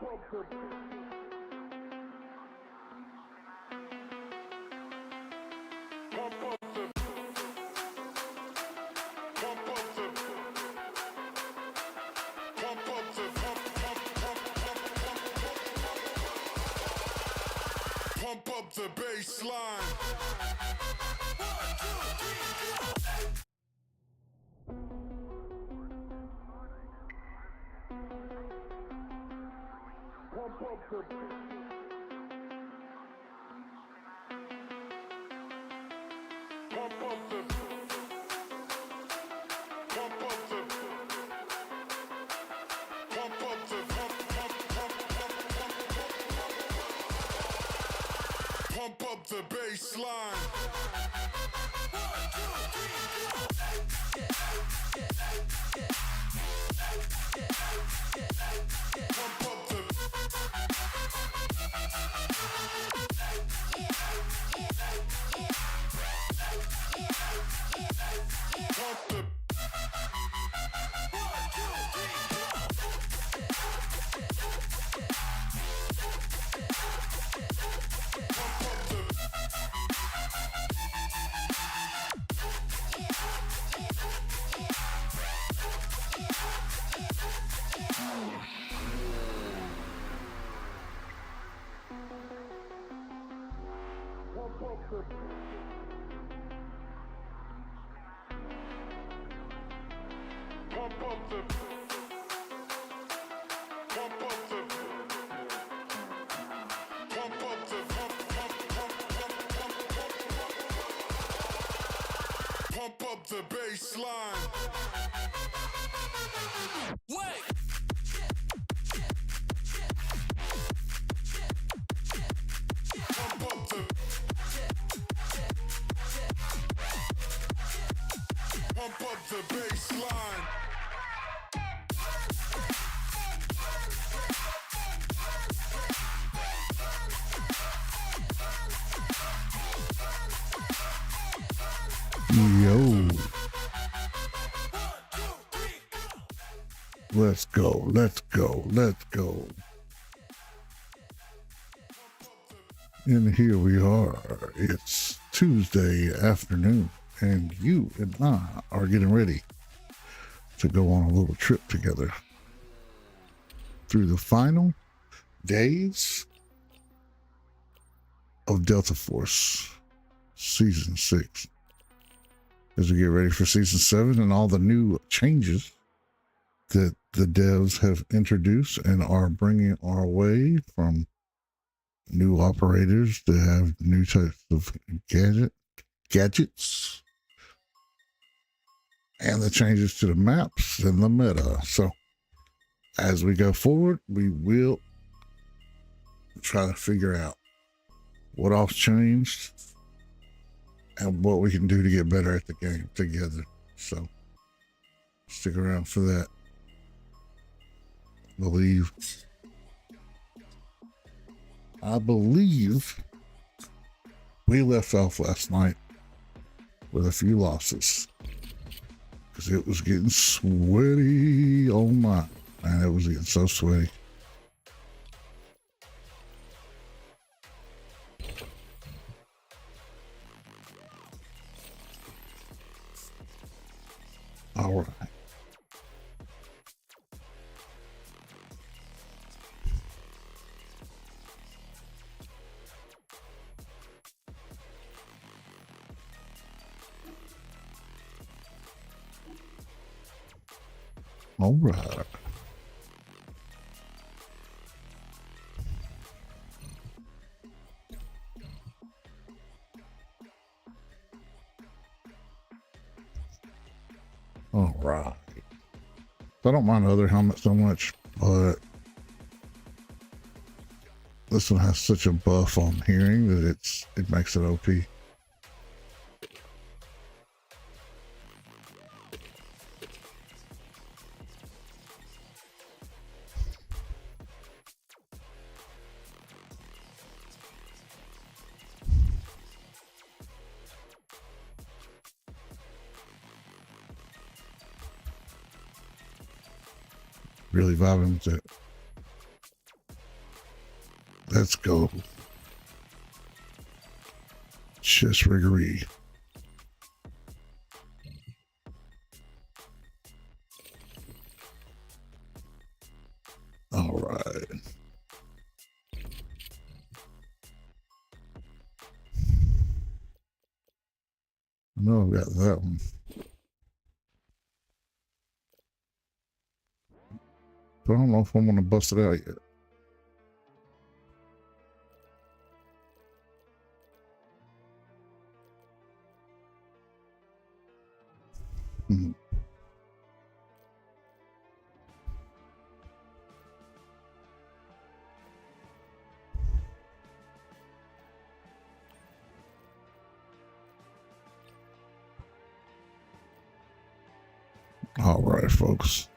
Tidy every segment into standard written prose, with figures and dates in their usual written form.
Pump up the bass line. Pump up the pump up the bass line. Pump up the pump up the bass line. Wait. Pump up the pump up the bass line. Yo. Let's go, let's go, let's go. And here we are. It's Tuesday afternoon, and you and I are getting ready to go on a little trip together through the final days of Delta Force Season 6. As we get ready for Season 7 and all the new changes that the devs have introduced and are bringing our way, from new operators to have new types of gadgets, and the changes to the maps and the meta. So as we go forward, we will try to figure out what all's changed and what we can do to get better at the game together. So stick around for that. I believe we left off last night with a few losses because it was getting sweaty. Oh my, man, it was getting so sweaty. All right. All right. All right. I don't mind the other helmet so much, but this one has such a buff on hearing that it makes it OP. Really vibing with it. Let's go. Chest riggery. All right. I know I've got that one. But I don't know if I'm going to bust it out yet. Hmm. All right, folks.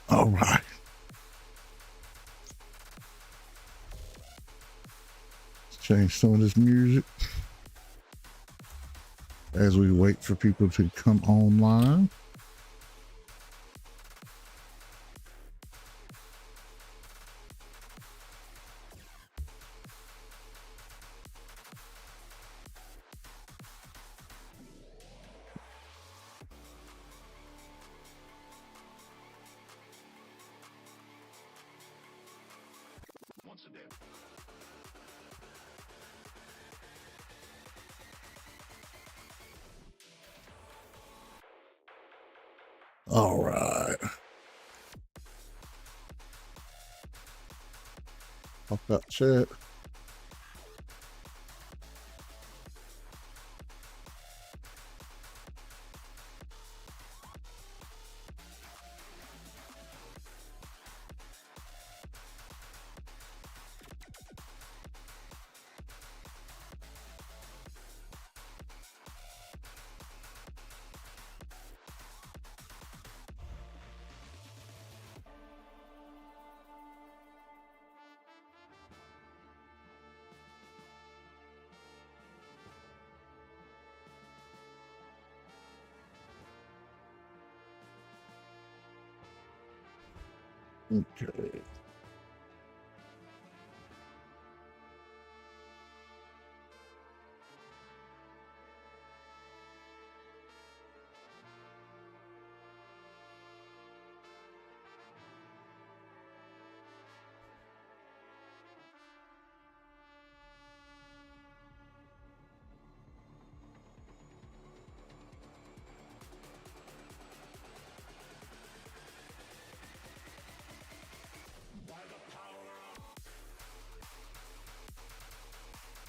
All right. Let's change some of this music as we wait for people to come online. All right. Pop that chat. Okay.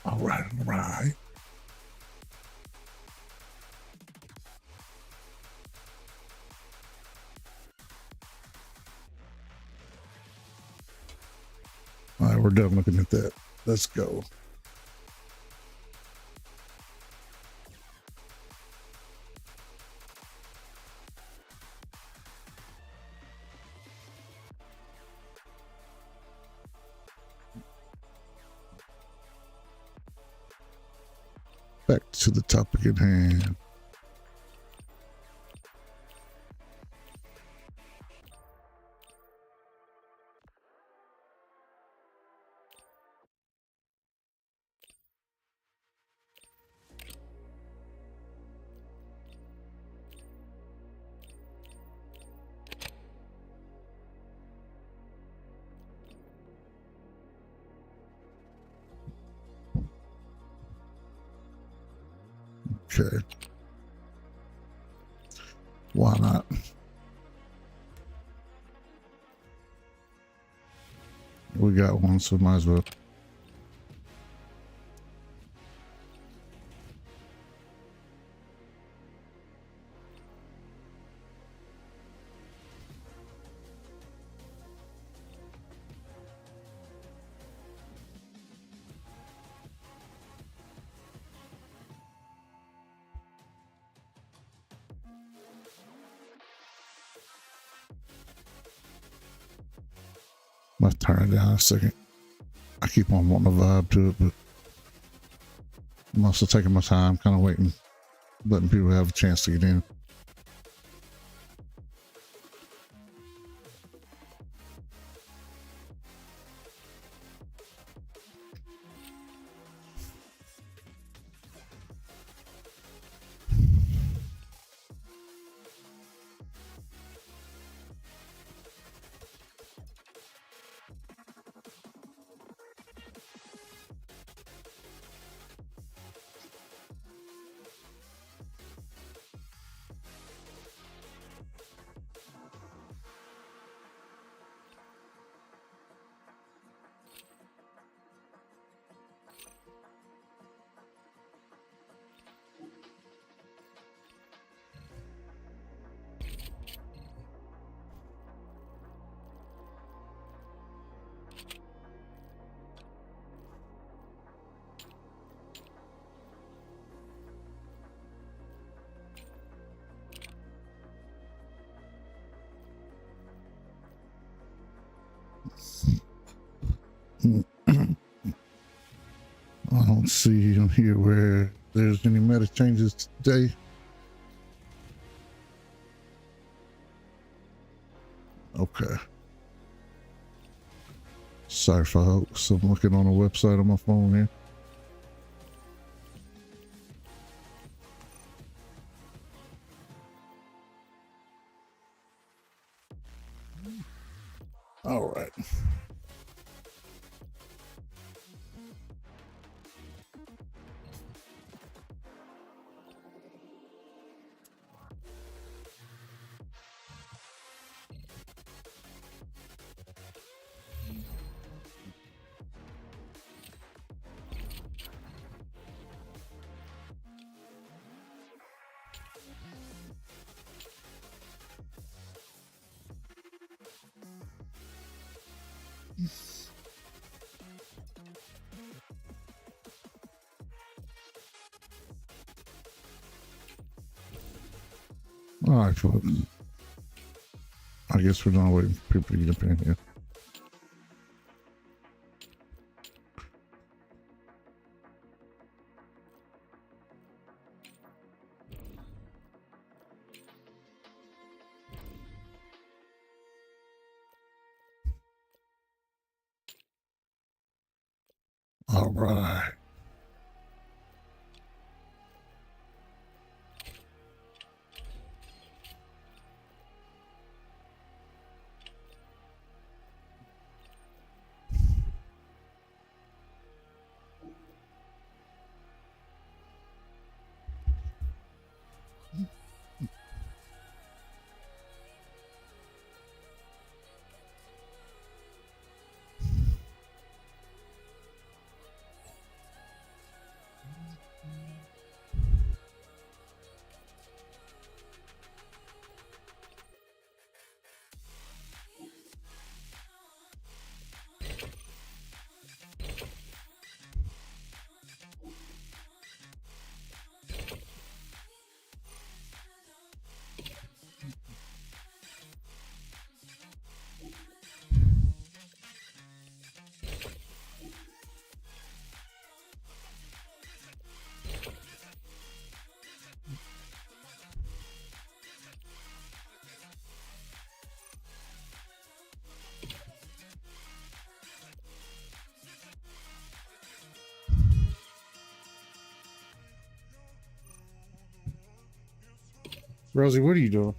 All right. All right. All right, we're done looking at that. Let's go. Back to the topic at hand. Okay. Why not? We got one, so might as well. Let's turn it down a second. I keep on wanting to vibe to it, but I'm also taking my time, kind of waiting, letting people have a chance to get in. I don't see in here where there's any meta changes today. Okay. Sorry folks, I'm looking on a website on my phone here. All right. All right, folks. I guess we're not waiting for people to get up in here. All right. Rosie, what are you doing?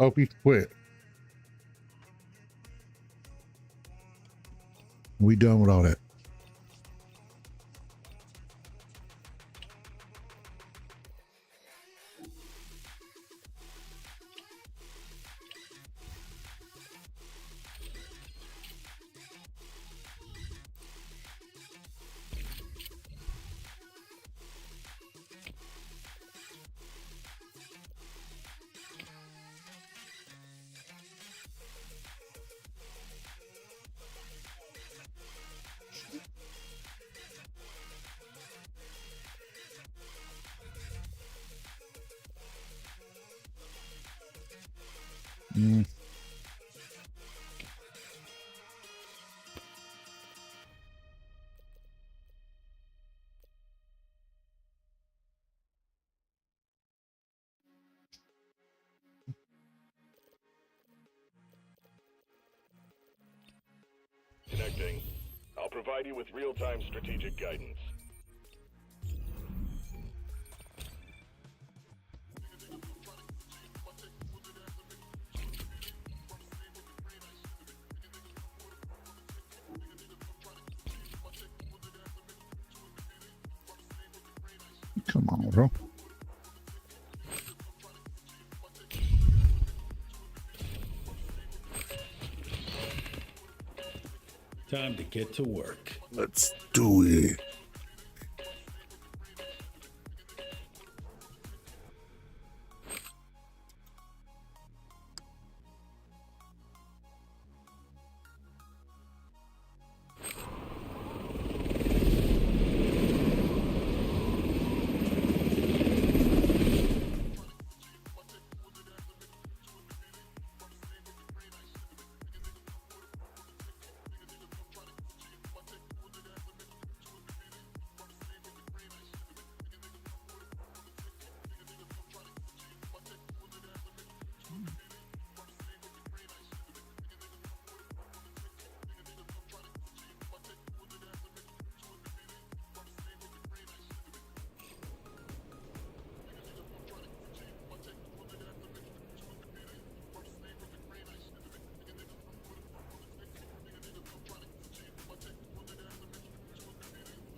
Oh, he quit. We done with all that. Interesting. I'll provide you with real-time strategic guidance. Come on, bro. Time to get to work. Let's do it.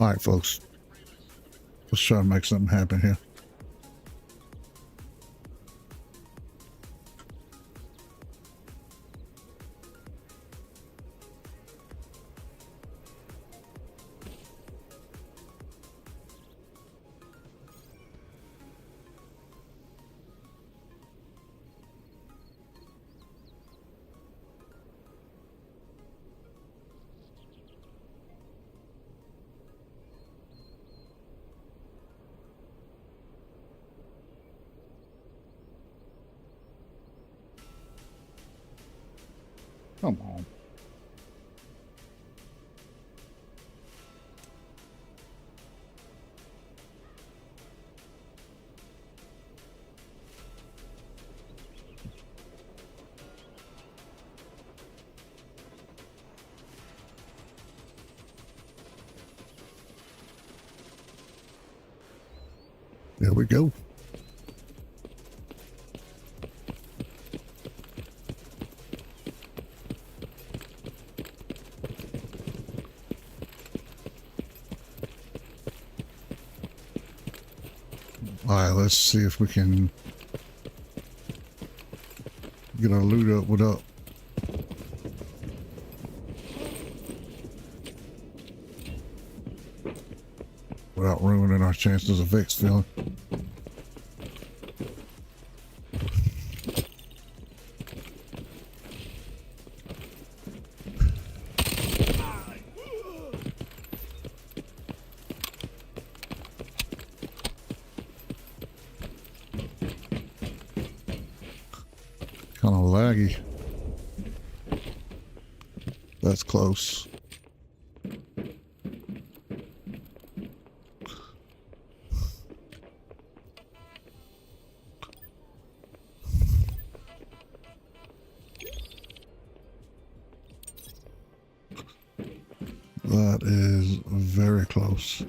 All right, folks. Let's try to make something happen here. Come on. There we go. All right, let's see if we can get our loot up. What up? Without ruining our chances of Vex filling. Kind of laggy. That's close. That is very close.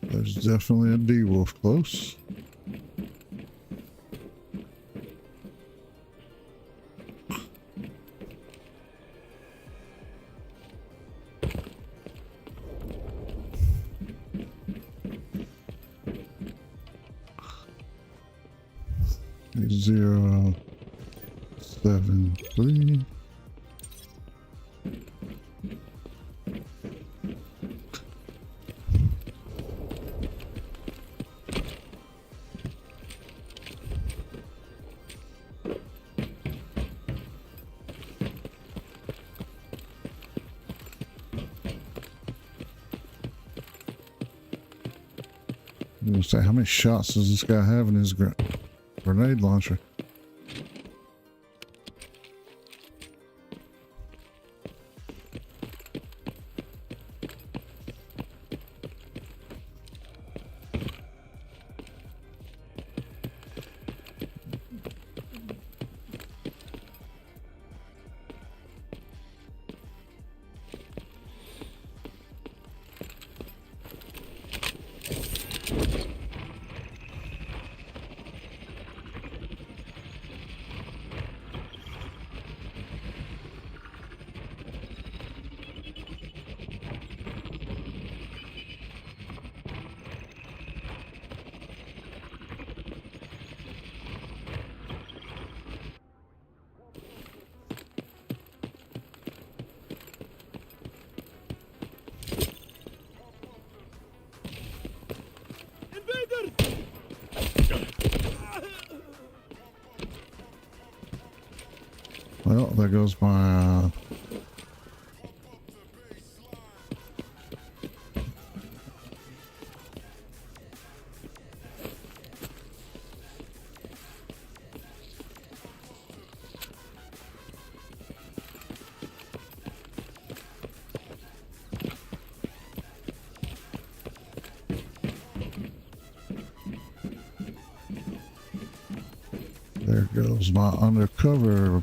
There's definitely a D-Wolf close. Zero, 7, 3. I'm gonna say, how many shots does this guy have in his grenade launcher? Well, there goes my there goes my undercover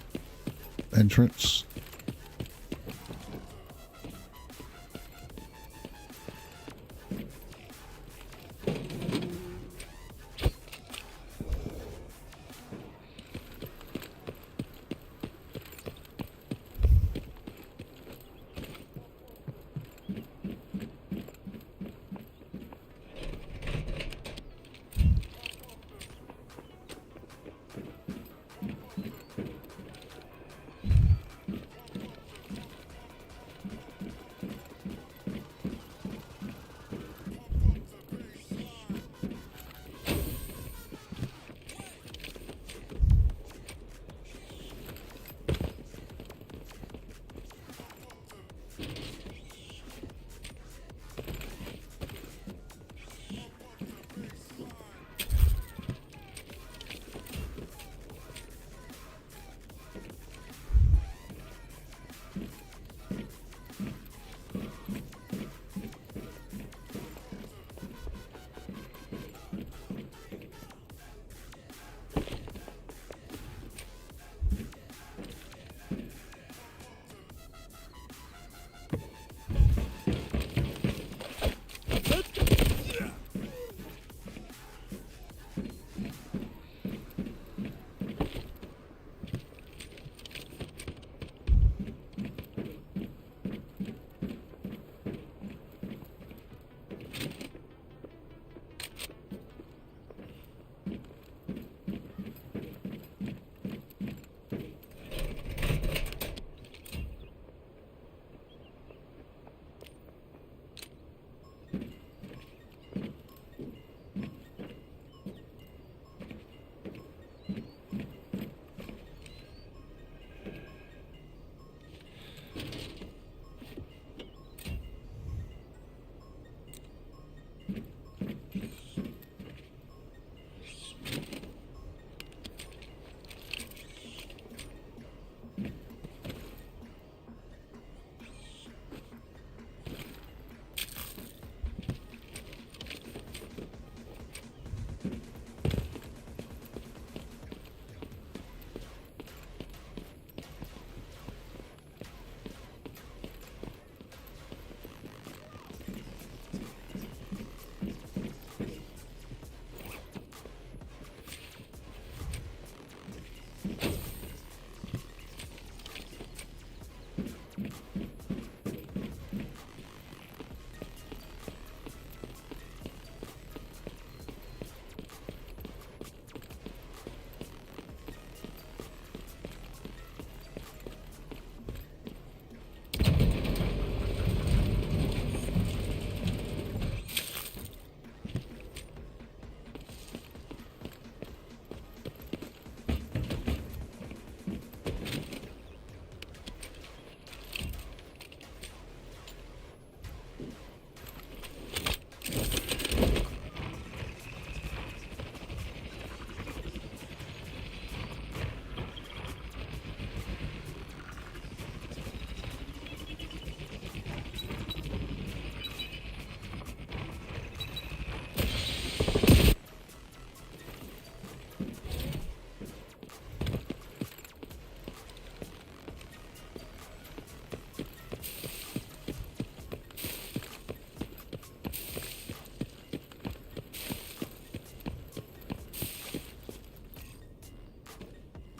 entrance.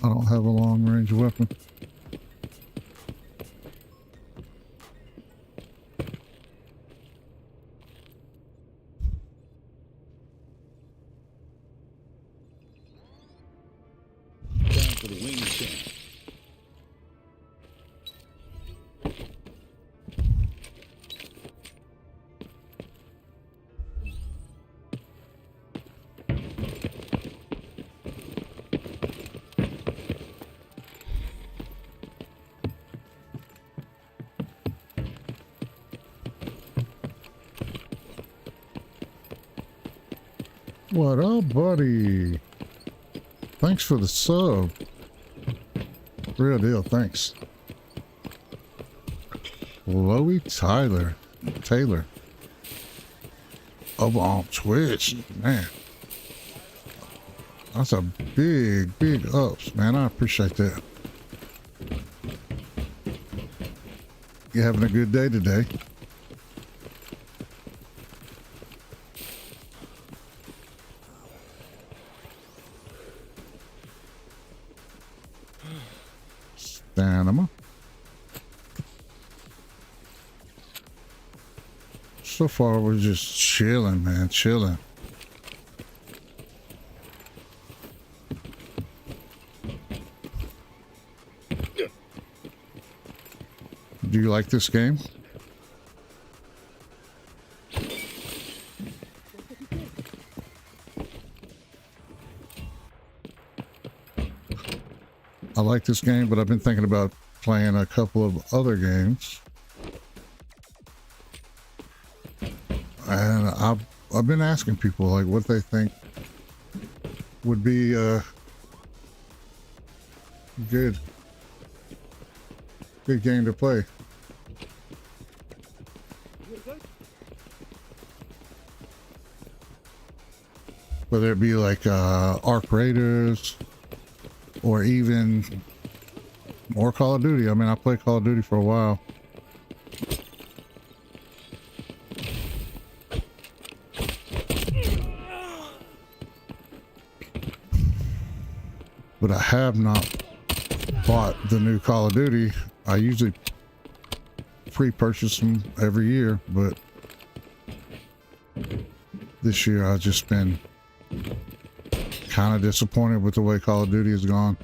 I don't have a long range weapon. Time for the wing chant. What up, buddy? Thanks for the sub. Real deal, thanks. Chloe Taylor. Over on Twitch, man. That's a big ups, man. I appreciate that. You having a good day today? Stamina. So far, we're just chilling, man, chilling. Do you like this game? I like this game, but I've been thinking about playing a couple of other games. And I've been asking people like what they think would be good game to play. Whether it be like Arc Raiders or even more Call of Duty. I mean, I played Call of Duty for a while. But I have not bought the new Call of Duty. I usually pre-purchase them every year, but this year I've just been kind of disappointed with the way Call of Duty has gone.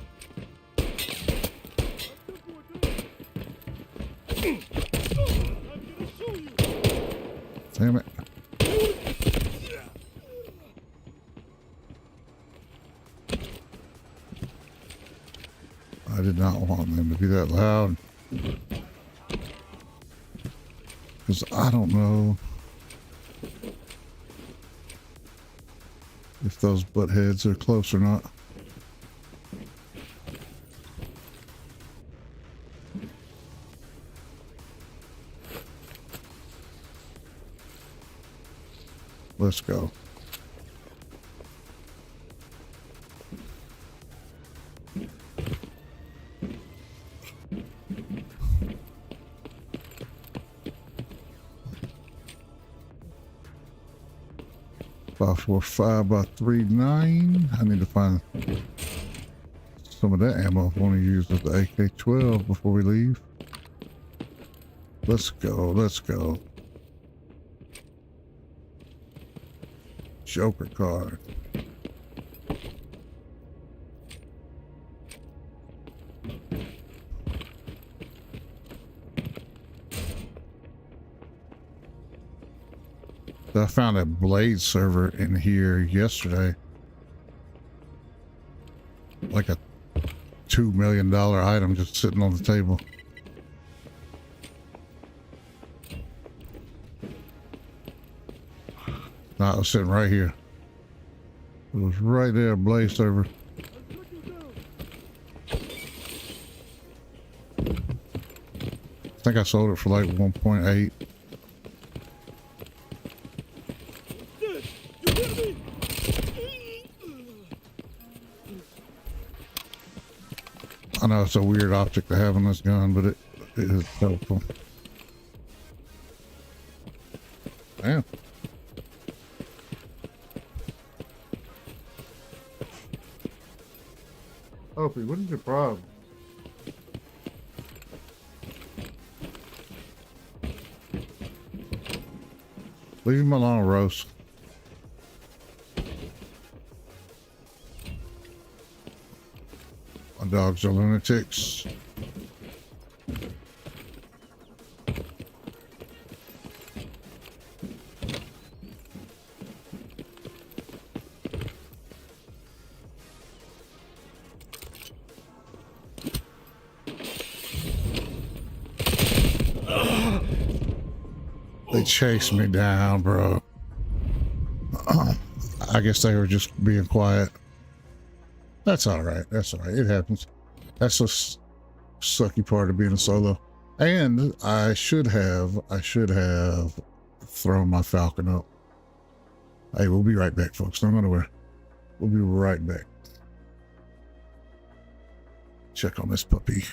Damn it. I did not want them to be that loud. Because I don't know if those butt heads are close or not. Let's go. Five, 4, 5 by 3, 9. I need to find some of that ammo I want to use with the AK-12 before we leave. Let's go. Let's go. Joker card. I found a Blade server in here yesterday. Like a $2 million item just sitting on the table. No, it was sitting right here. It was right there, Blade server. I think I sold it for like 1.8. I know it's a weird optic to have on this gun, but it is helpful. Damn. Opie, what is your problem? Leave him alone, Rose. My dogs are lunatics. They chased me down, bro. I I guess they were just being quiet. That's all right. That's all right. It happens. That's a sucky part of being a solo. And I should have thrown my Falcon up. Hey, we'll be right back, folks. Don't go nowhere. We'll be right back. Check on this puppy.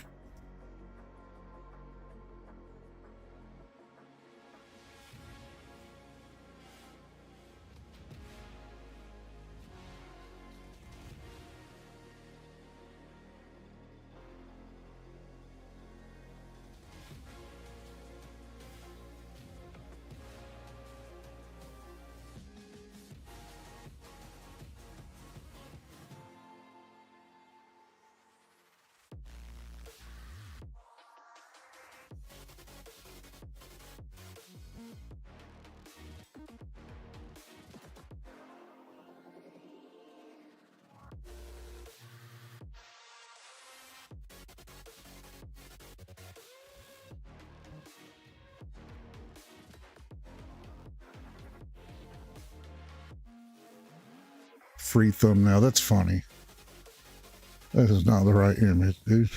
Free thumbnail. That's funny. That is not the right image, dude.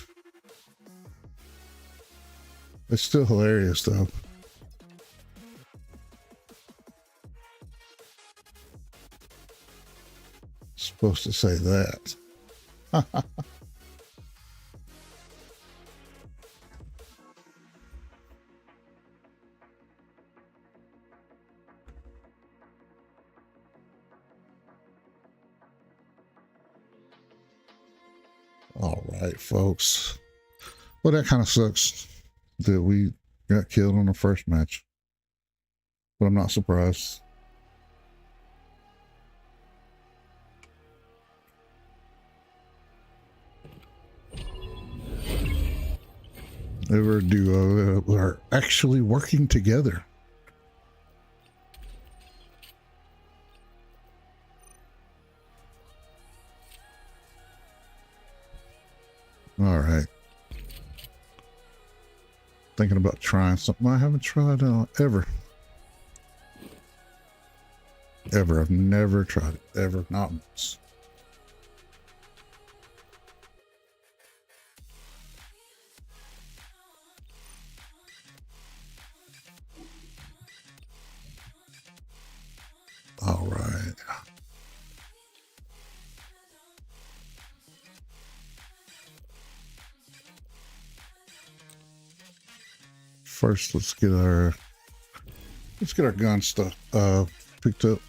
It's still hilarious, though. Supposed to say that. All right, folks. Well, that kind of sucks that we got killed on the first match, but I'm not surprised. They were a duo that are actually working together. All right. Thinking about trying something I haven't tried ever. Ever. I've never tried it. Ever. Not once. All right. First, let's get our gun stuff picked up.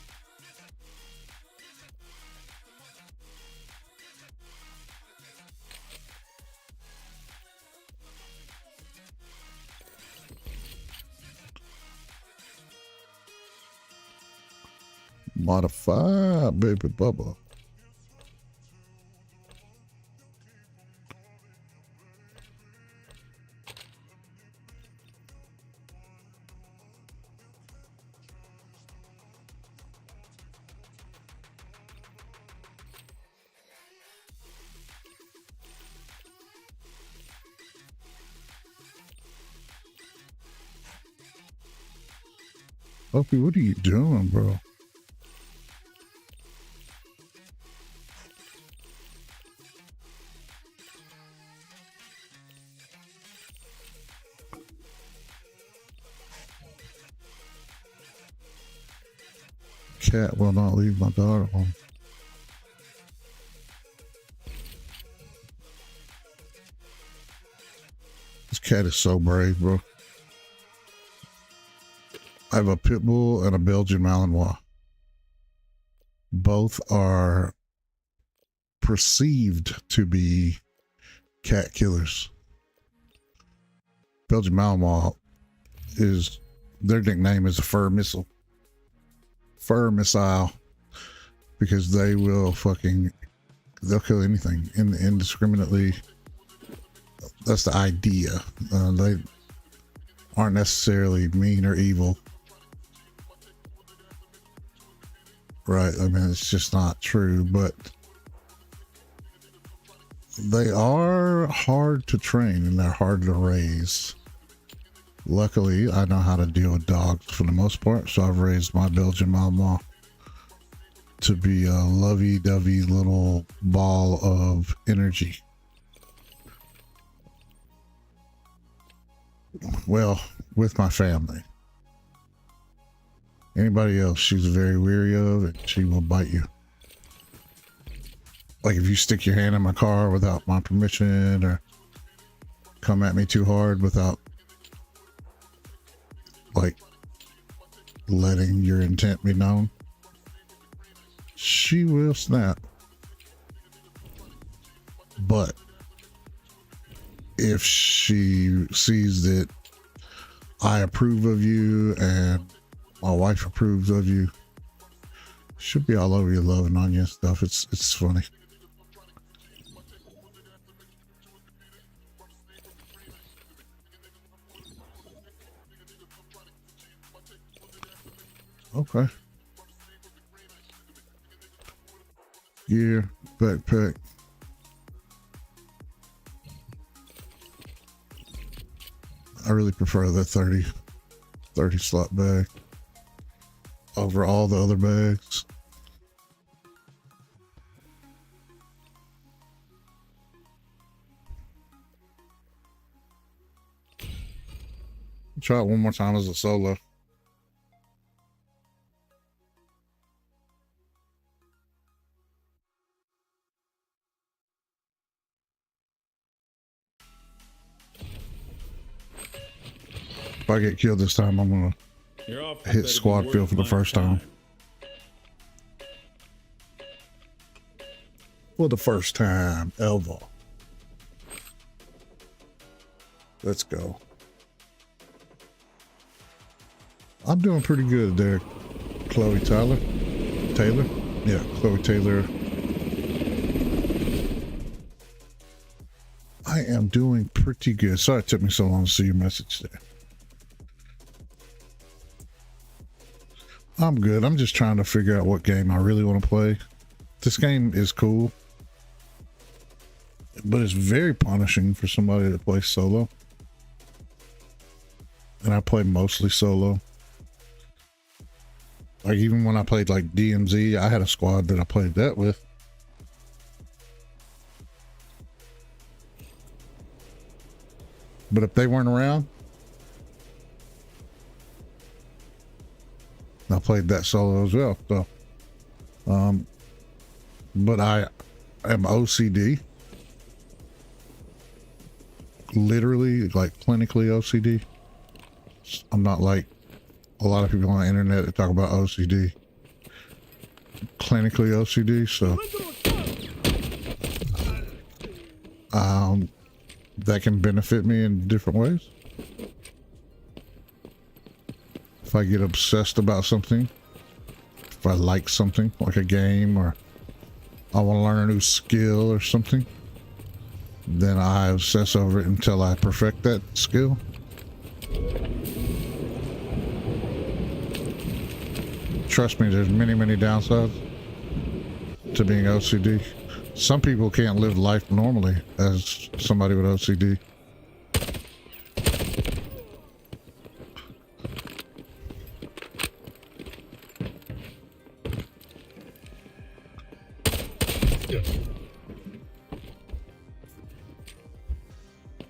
Modify, baby bubba. Opie, what are you doing, bro? Cat will not leave my daughter alone. This cat is so brave, bro. I have a pit bull and a Belgian Malinois. Both are perceived to be cat killers. Belgian Malinois is, their nickname is a fur missile. Fur missile, because they will they'll kill anything indiscriminately. That's the idea. They aren't necessarily mean or evil. Right, I mean, it's just not true, but they are hard to train and they're hard to raise. Luckily, I know how to deal with dogs for the most part, so I've raised my Belgian Malinois to be a lovey-dovey little ball of energy. Well, with my family. Anybody else, she's very weary of, and she will bite you. Like if you stick your hand in my car without my permission, or come at me too hard without like letting your intent be known, she will snap. But if she sees that I approve of you and my wife approves of you, she'll be all over you loving on you and stuff. It's funny. Okay. Gear, backpack. I really prefer the 30 slot bag over all the other bags. Try it one more time as a solo. If I get killed this time, I'm gonna hit squad kill for the first time. For the first time ever. Let's go. I'm doing pretty good there, Chloe Taylor. Yeah, Chloe Taylor. I am doing pretty good. Sorry it took me so long to see your message there. I'm good. I'm just trying to figure out what game I really want to play. This game is cool, but it's very punishing for somebody that plays solo. And I play mostly solo. Like even when I played like DMZ, I had a squad that I played that with. But if they weren't around, I played that solo as well. So, but I am OCD, literally, like clinically OCD. I'm not like a lot of people on the internet that talk about OCD. Clinically OCD, so that can benefit me in different ways. If I get obsessed about something, if I like something, like a game, or I want to learn a new skill or something, then I obsess over it until I perfect that skill. Trust me, there's many, many downsides to being OCD. Some people can't live life normally as somebody with OCD.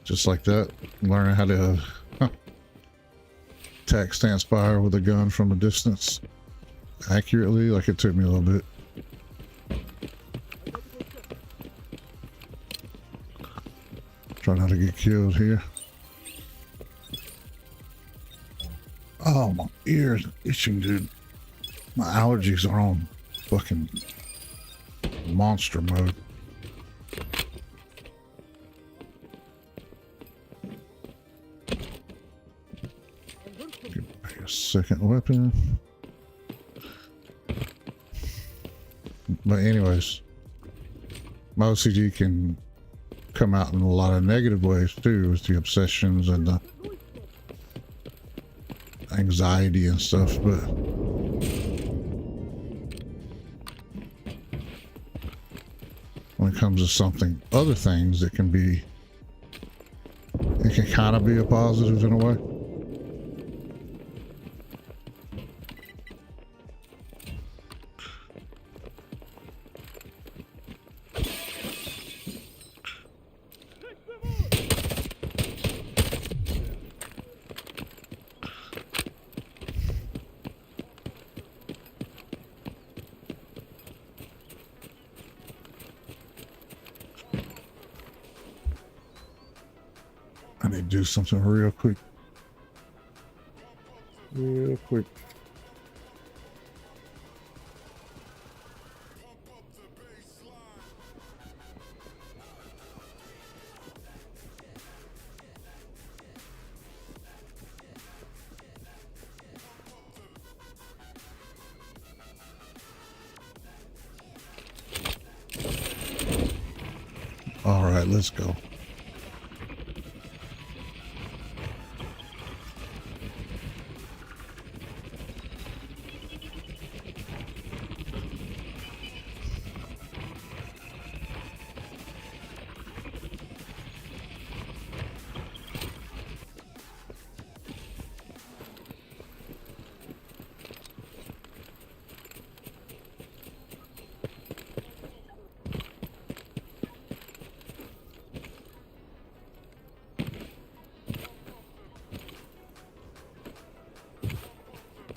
Just like that, learning how to attack stance fire with a gun from a distance accurately, like it took me a little bit. Try not to get killed here. Oh, my ears are itching, dude. My allergies are on fucking monster mode. Get back a second weapon. But anyways, my OCD can come out in a lot of negative ways too, with the obsessions and the anxiety and stuff, but when it comes to something, other things, it can kind of be a positive in a way. I need to do something real quick. Real quick. All right, let's go.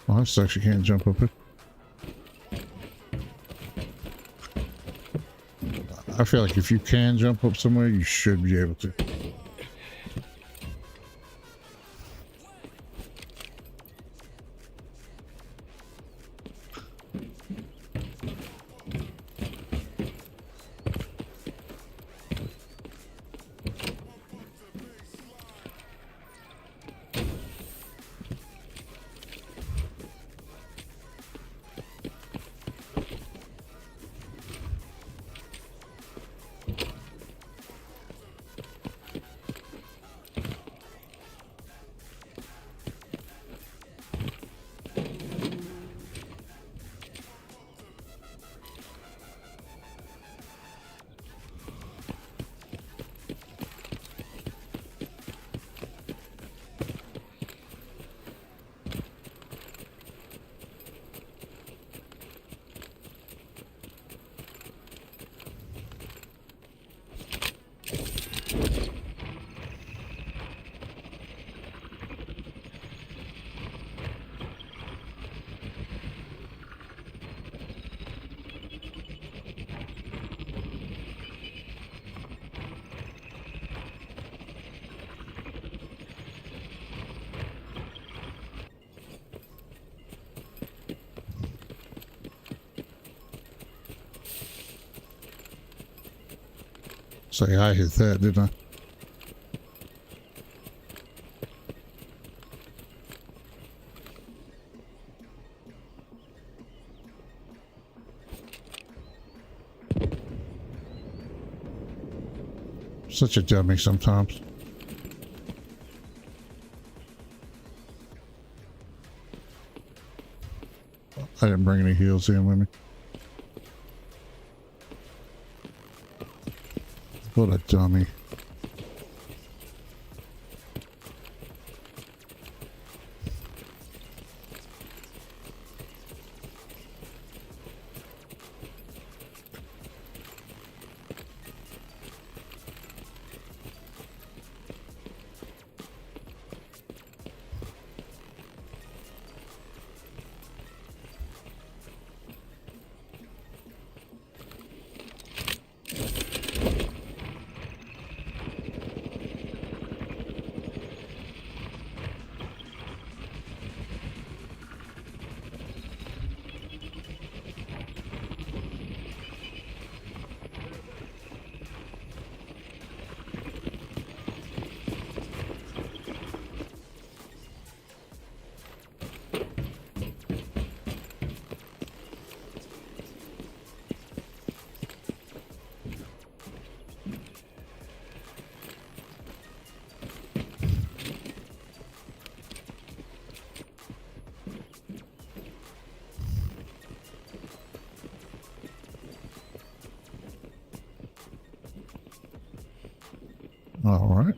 Oh, this actually can't jump up it. I feel like if you can jump up somewhere, you should be able to. Say I hit that, didn't I? Such a dummy sometimes. I didn't bring any heals in with me. What a dummy. All right.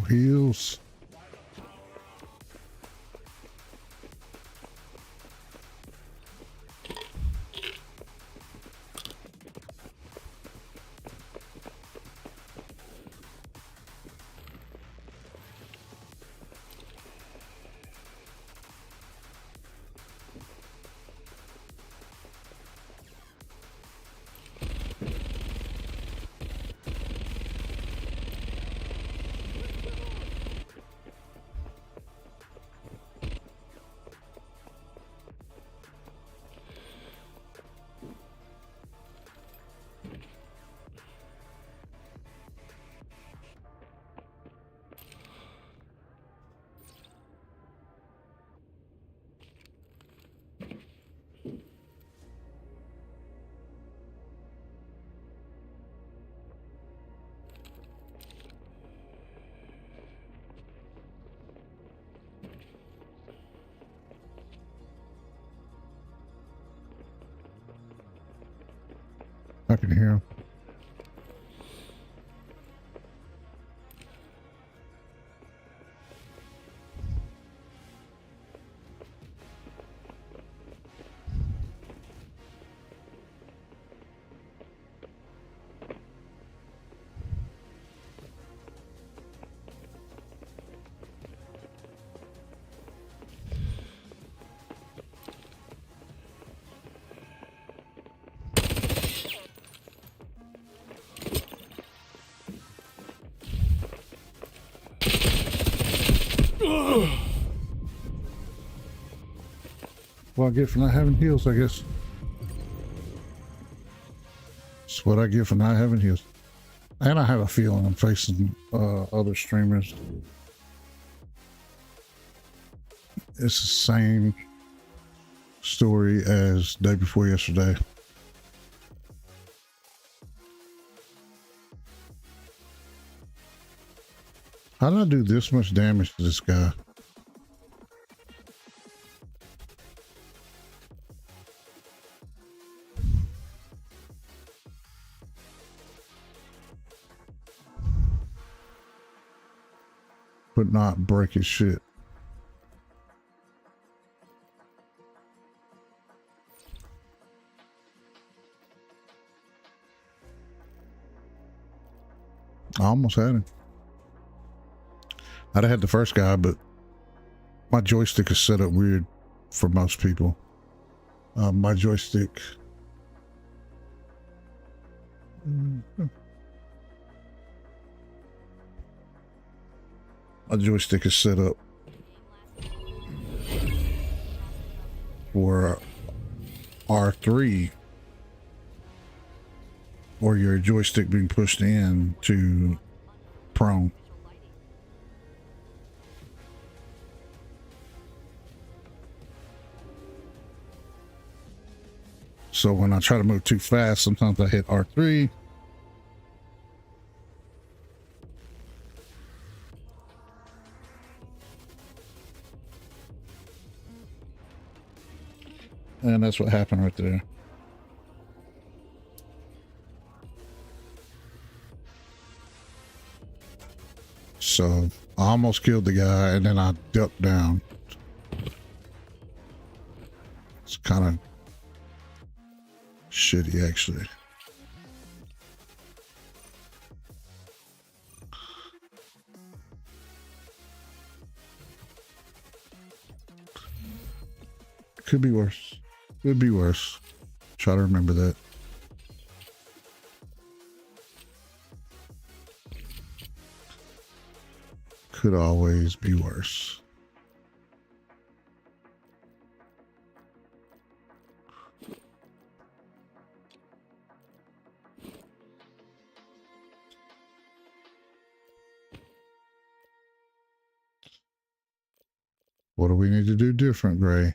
heals. I can hear him. What I get for not having heals, I guess. That's what I get for not having heals. And I have a feeling I'm facing other streamers. It's the same story as day before yesterday. How did I do this much damage to this guy? But not break his shit. I almost had him. I'd have had the first guy, but my joystick is set up weird for most people. My joystick. My joystick is set up for R3, or your joystick being pushed in to prone. So when I try to move too fast, sometimes I hit R3. And that's what happened right there. So I almost killed the guy and then I ducked down. It's kind of shitty, actually. Could be worse. Could be worse. Try to remember that. Could always be worse. What do we need to do different, Gray?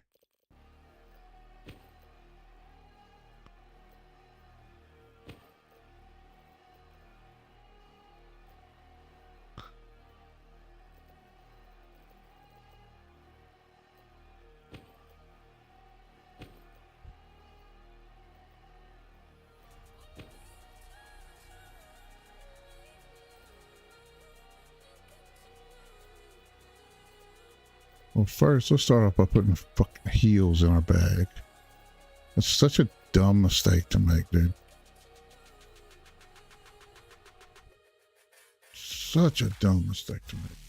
Well, first, let's start off by putting fucking heels in our bag. That's such a dumb mistake to make, dude. Such a dumb mistake to make.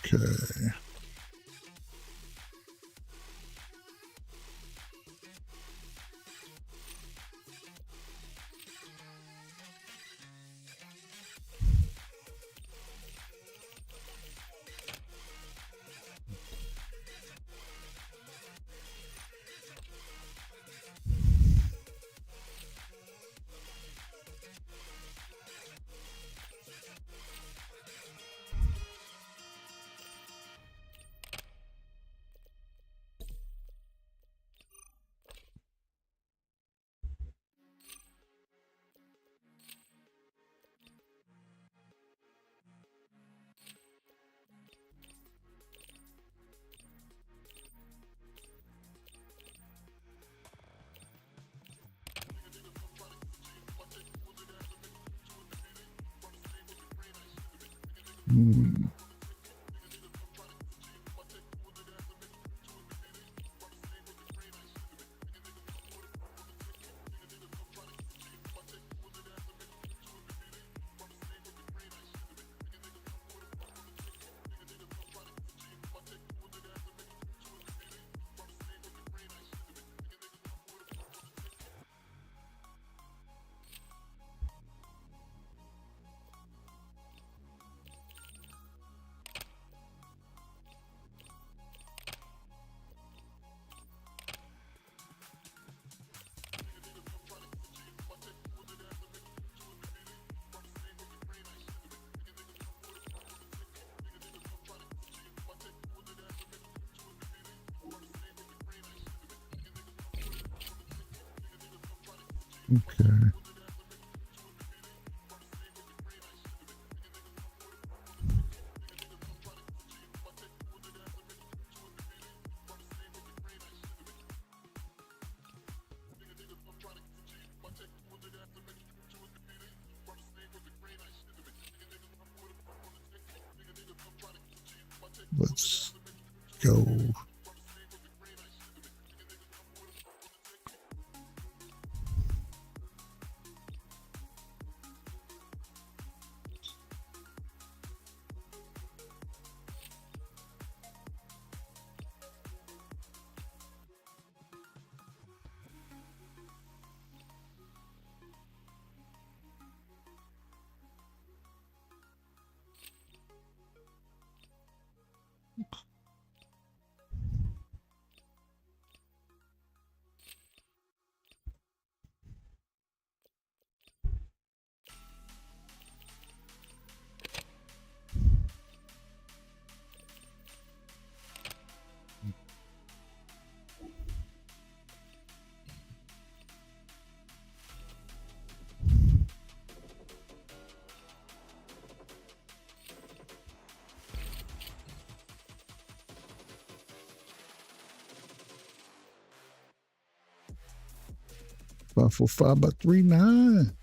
Okay. Okay. Let's go. Buffalo 5x39.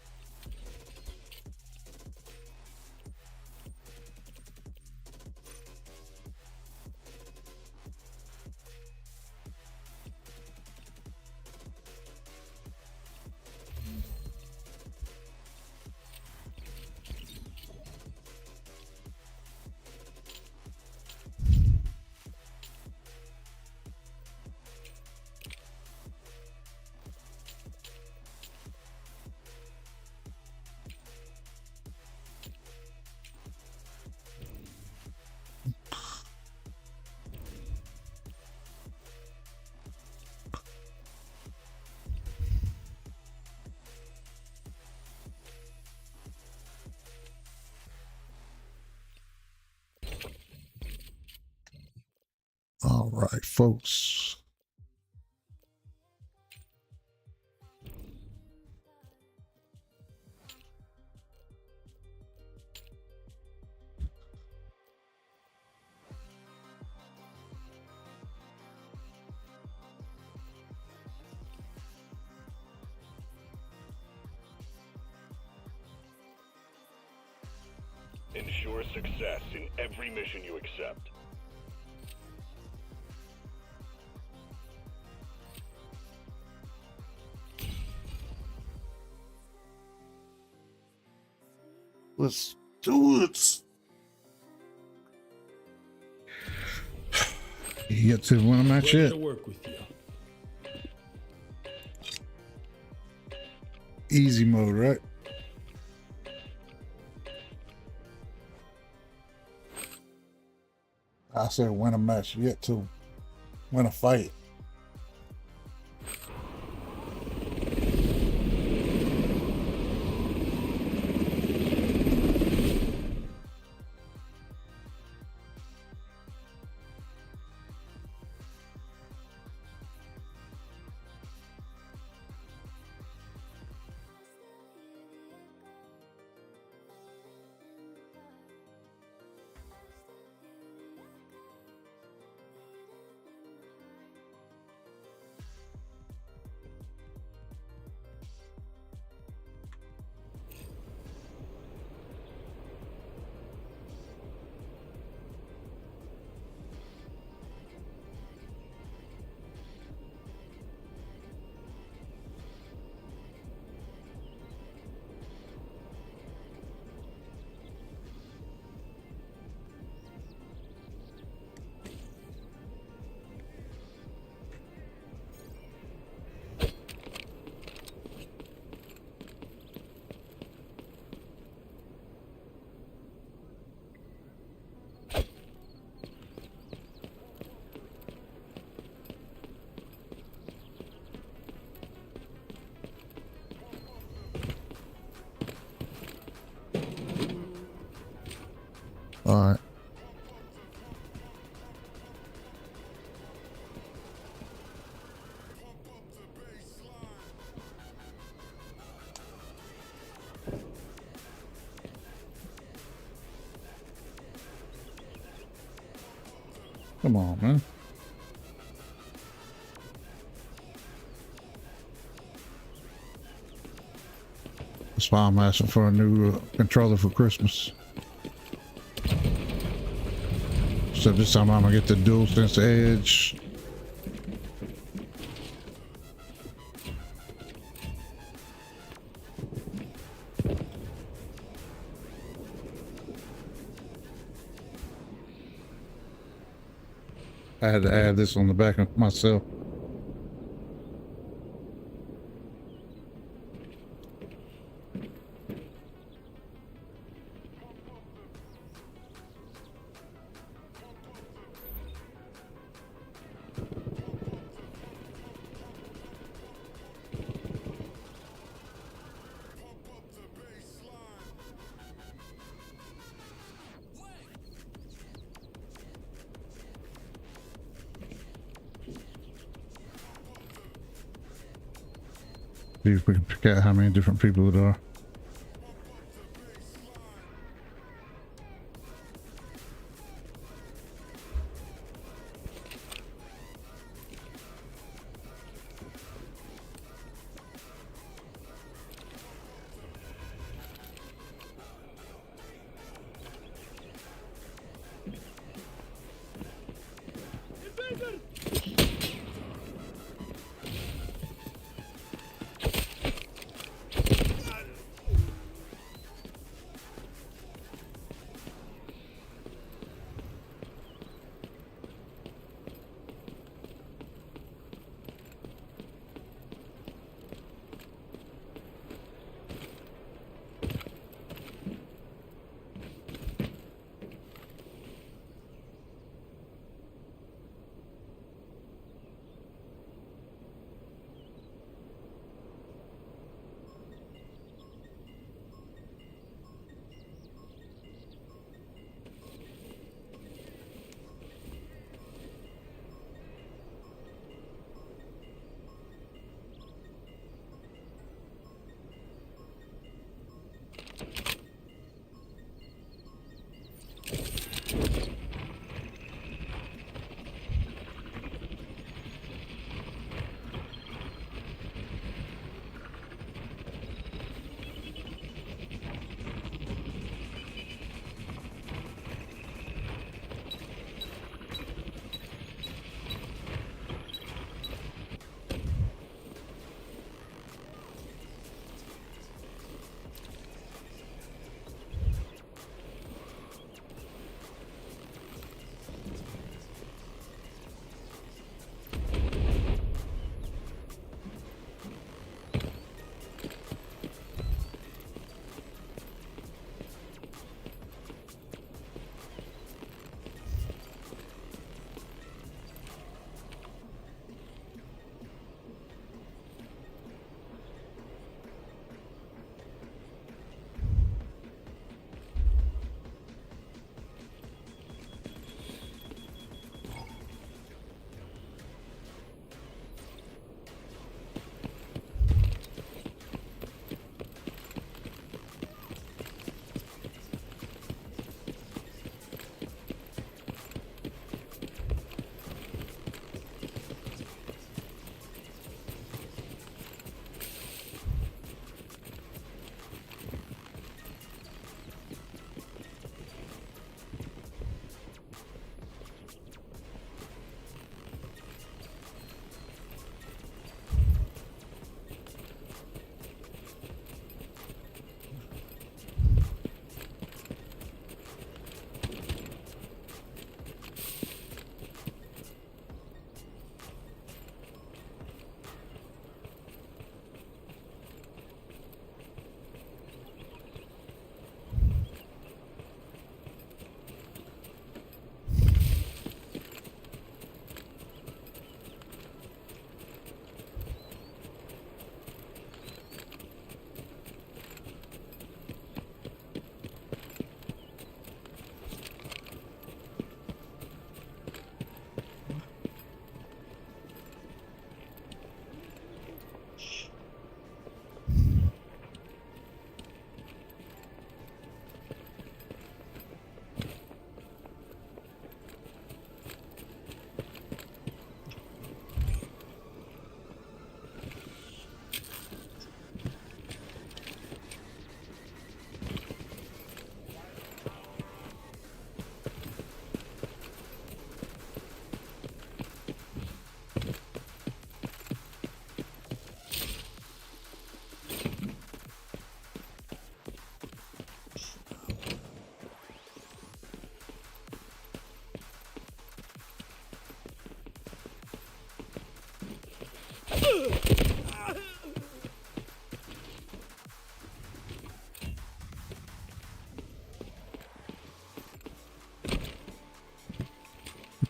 All right, folks. Ensure success in every mission you accept. Let's do it. You get to win a match Pleasure yet? to work with you. Easy mode, right? I said win a match, yet to win a fight. All right. Come on, man. That's why I'm asking for a new controller for Christmas. So this time I'm gonna get the DualSense Edge. I had to add this on the back of myself. See if we can pick out how many different people it are.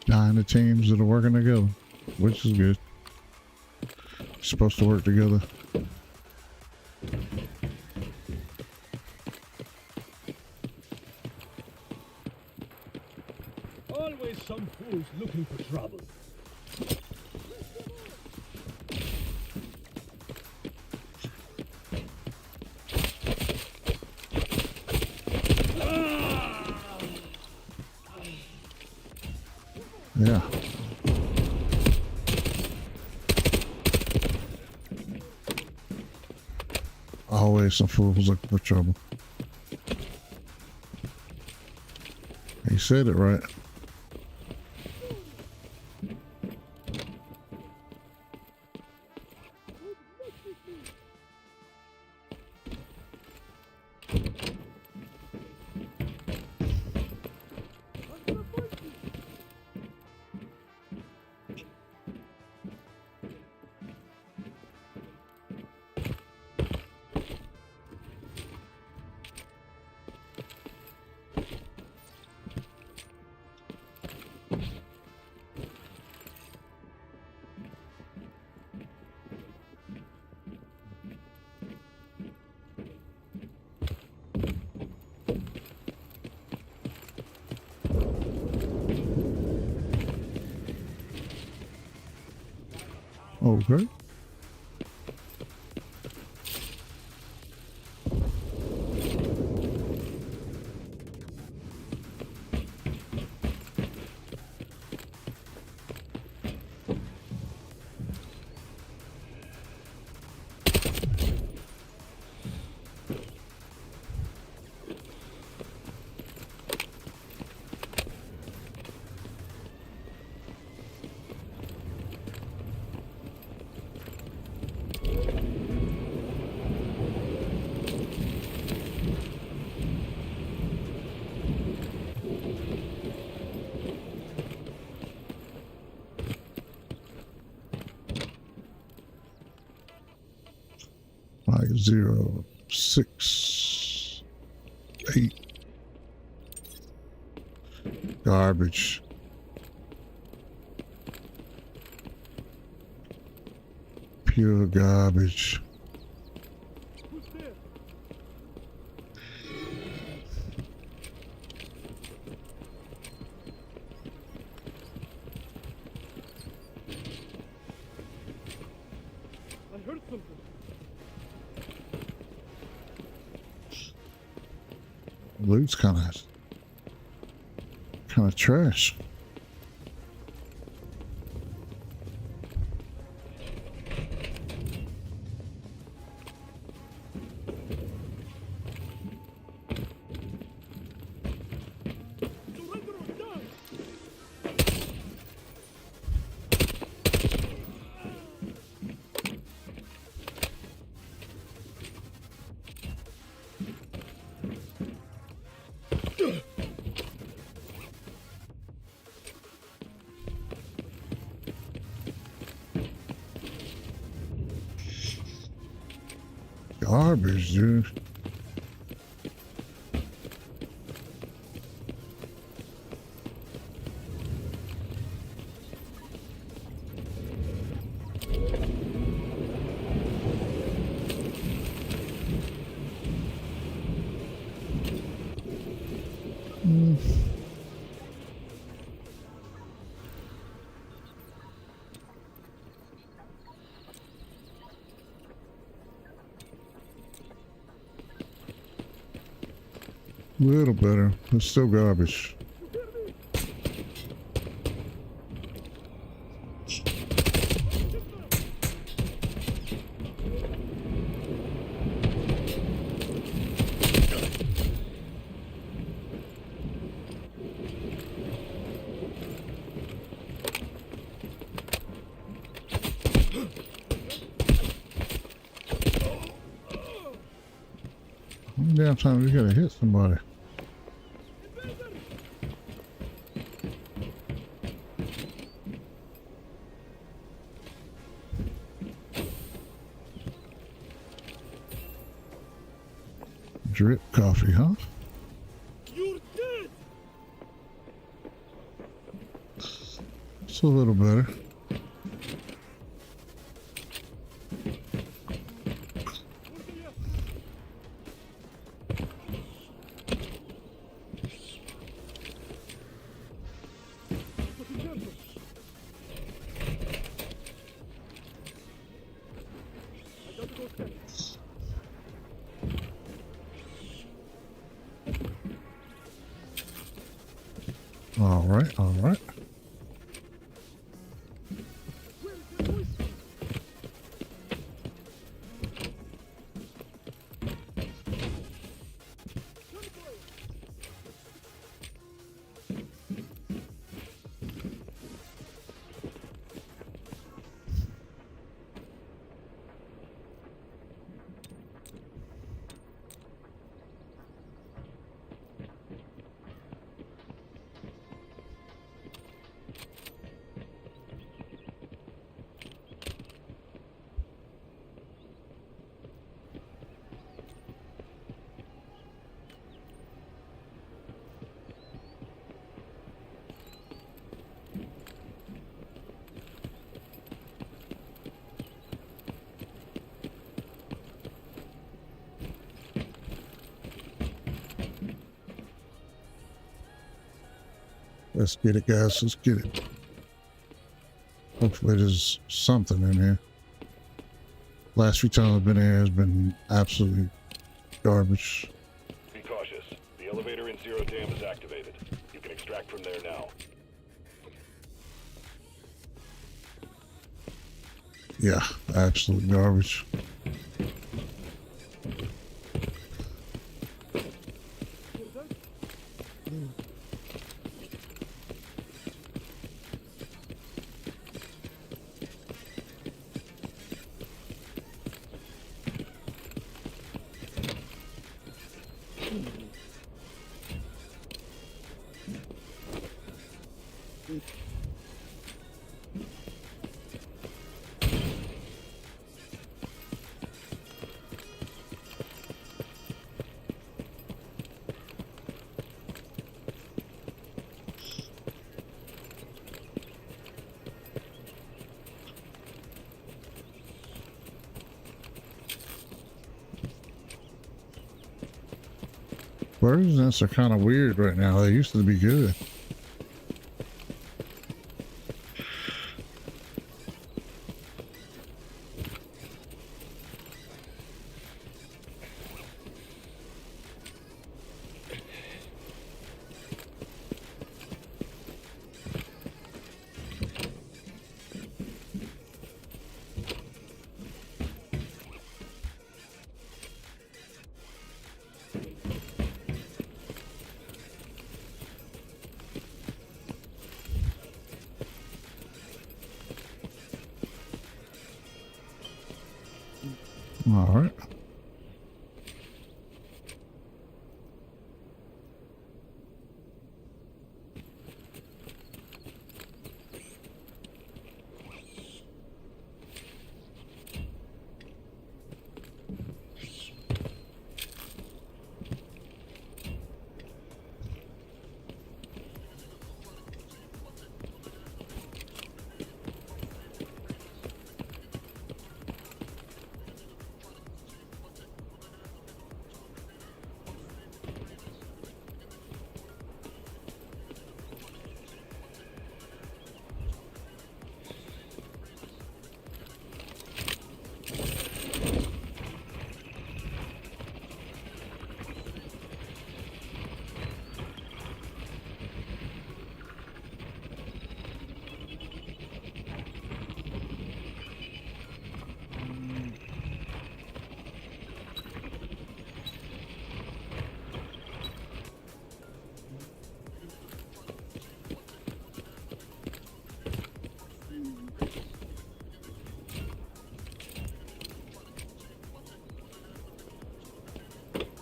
Nine the teams that are working together, which is good. Supposed to work together. Always some fools looking for trouble. Yeah. Always some fools looking for trouble. He said it right. Okay. Like 0, 6, 8. Garbage. Pure garbage. Who's there? I heard something. Loot's kind of trash. Surrender or die! Garbage, dude. A little better. It's still garbage. How many damn times we gotta hit somebody? Drip coffee, huh? You're dead! It's a little better. All right, all right. Let's get it, guys. Let's get it. Hopefully there's something in here. Last few times I've been here has been absolutely garbage. Be cautious. The elevator in Zero Dam is activated. You can extract from there now. Yeah, absolute garbage. Birds nests are kind of weird right now. They used to be good. All right.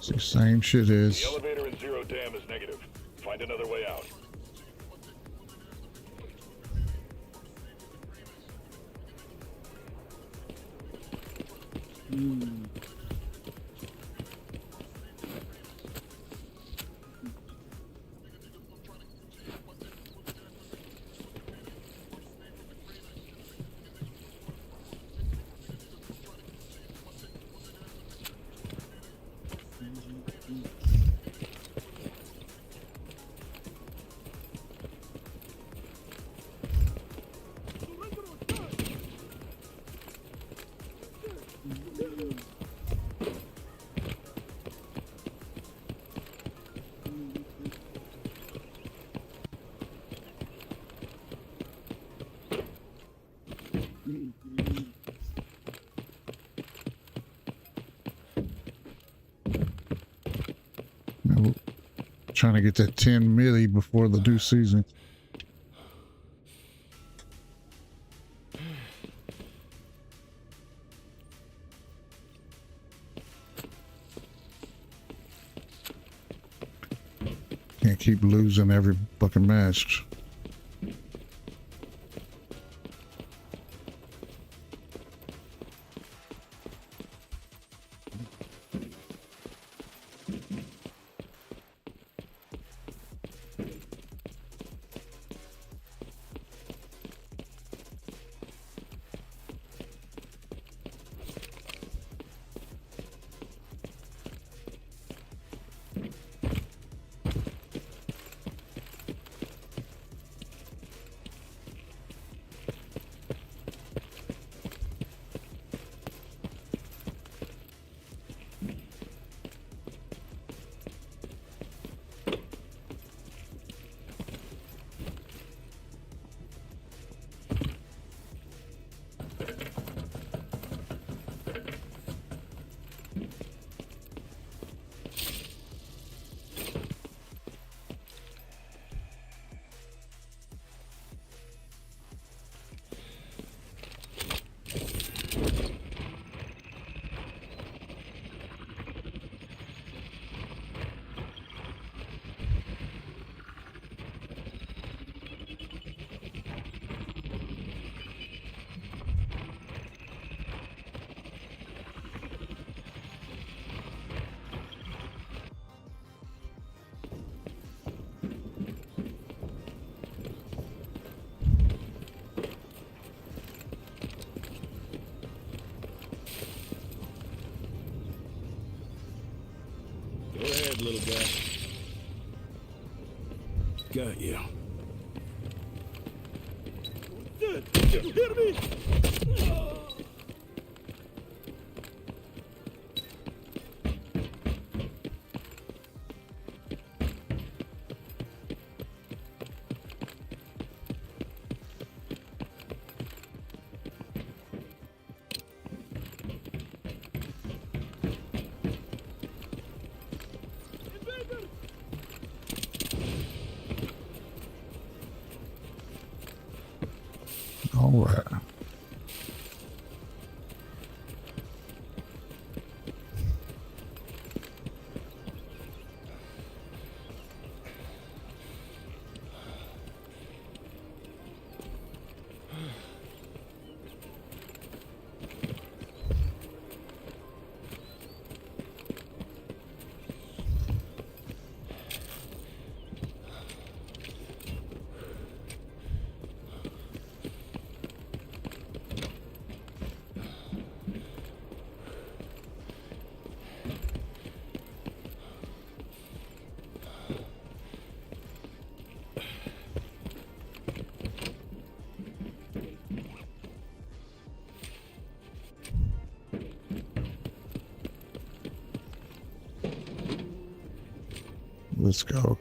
It's the same shit is. The elevator in Zero Dam is negative. Find another way out. Now, trying to get that 10 milli before the due season. Can't keep losing every fucking match. Go ahead, little guy. Got you. Dead. You hear me? All right. Let's go.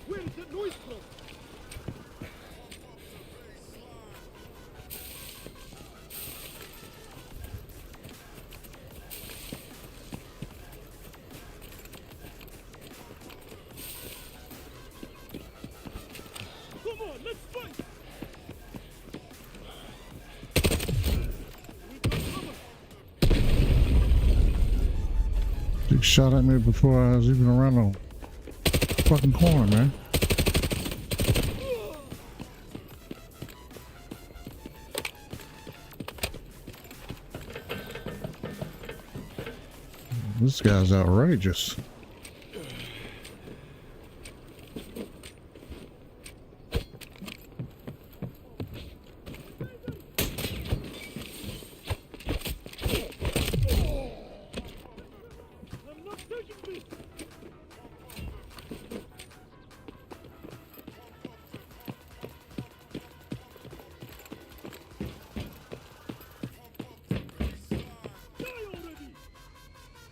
Where is that noise from? Come on, let's fight! We got cover. Dude shot at me before I was even around the fucking corner, man. This guy's outrageous.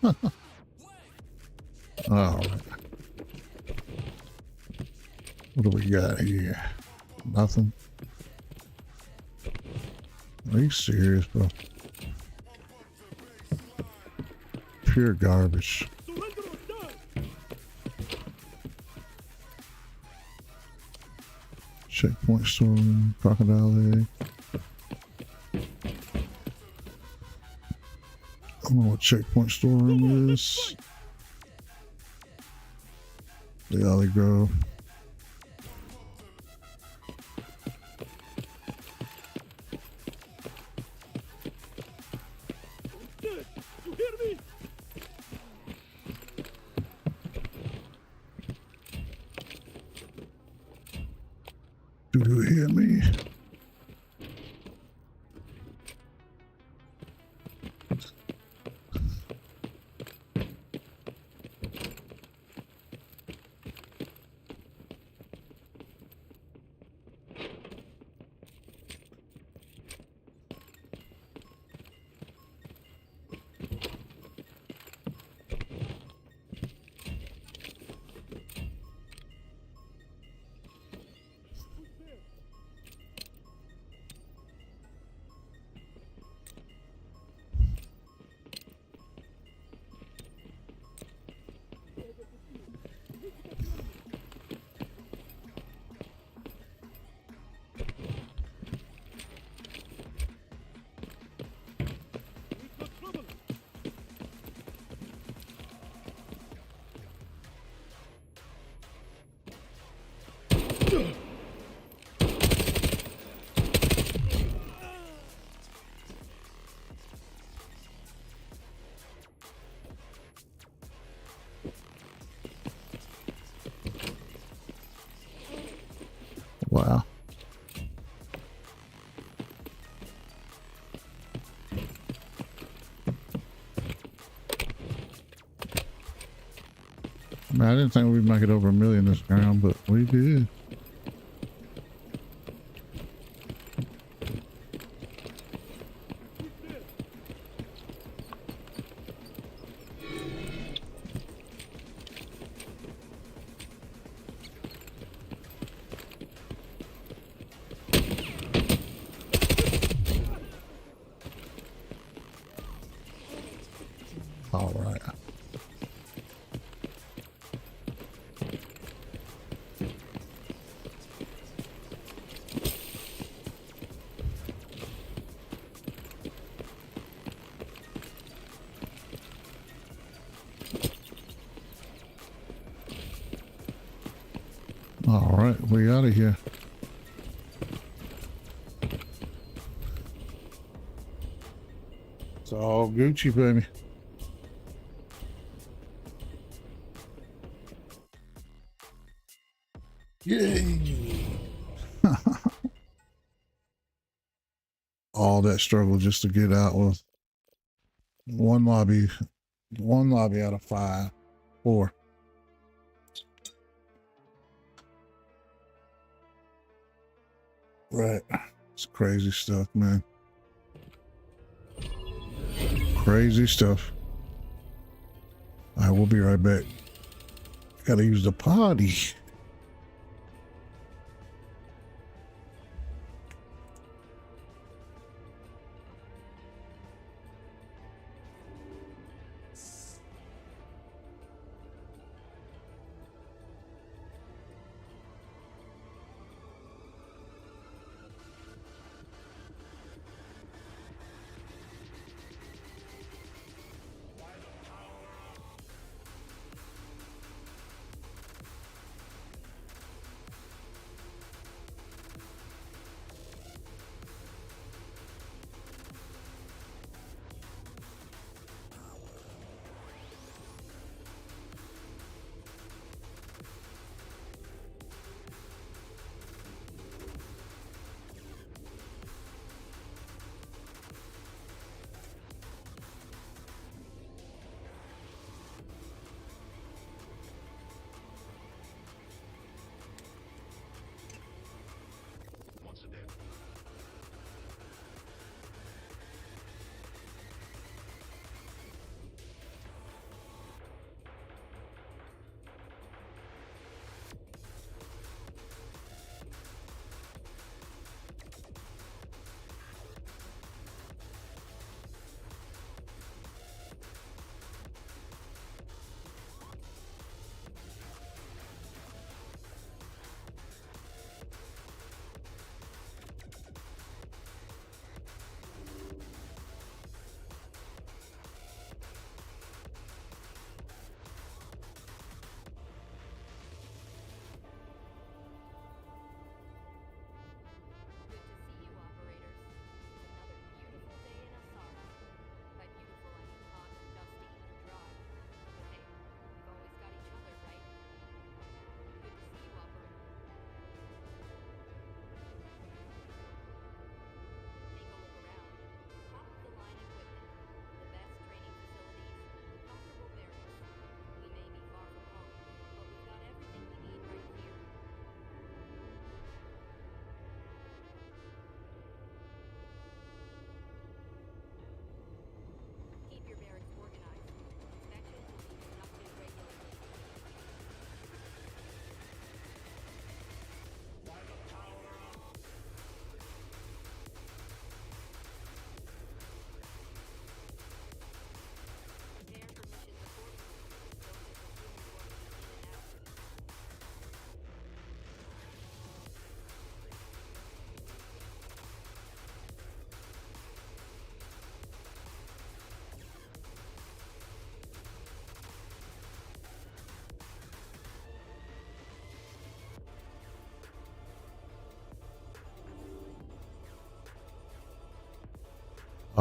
All right. What do we got here? Nothing. Are you serious, bro? Pure garbage. Surrender or die! Checkpoint storeroom, crocodile egg. I don't know what checkpoint storeroom is. The Alley Grove. Dead! You hear me? Do you hear me? We've got trouble! Wow. I mean, I didn't think we'd make it over 1 million this round, but we did. All right. All right, we out of here. It's all Gucci, baby. Yay! All that struggle just to get out with one lobby out of 4. Right. It's crazy stuff, man. Crazy stuff. All right, we'll be right back. Gotta use the potty.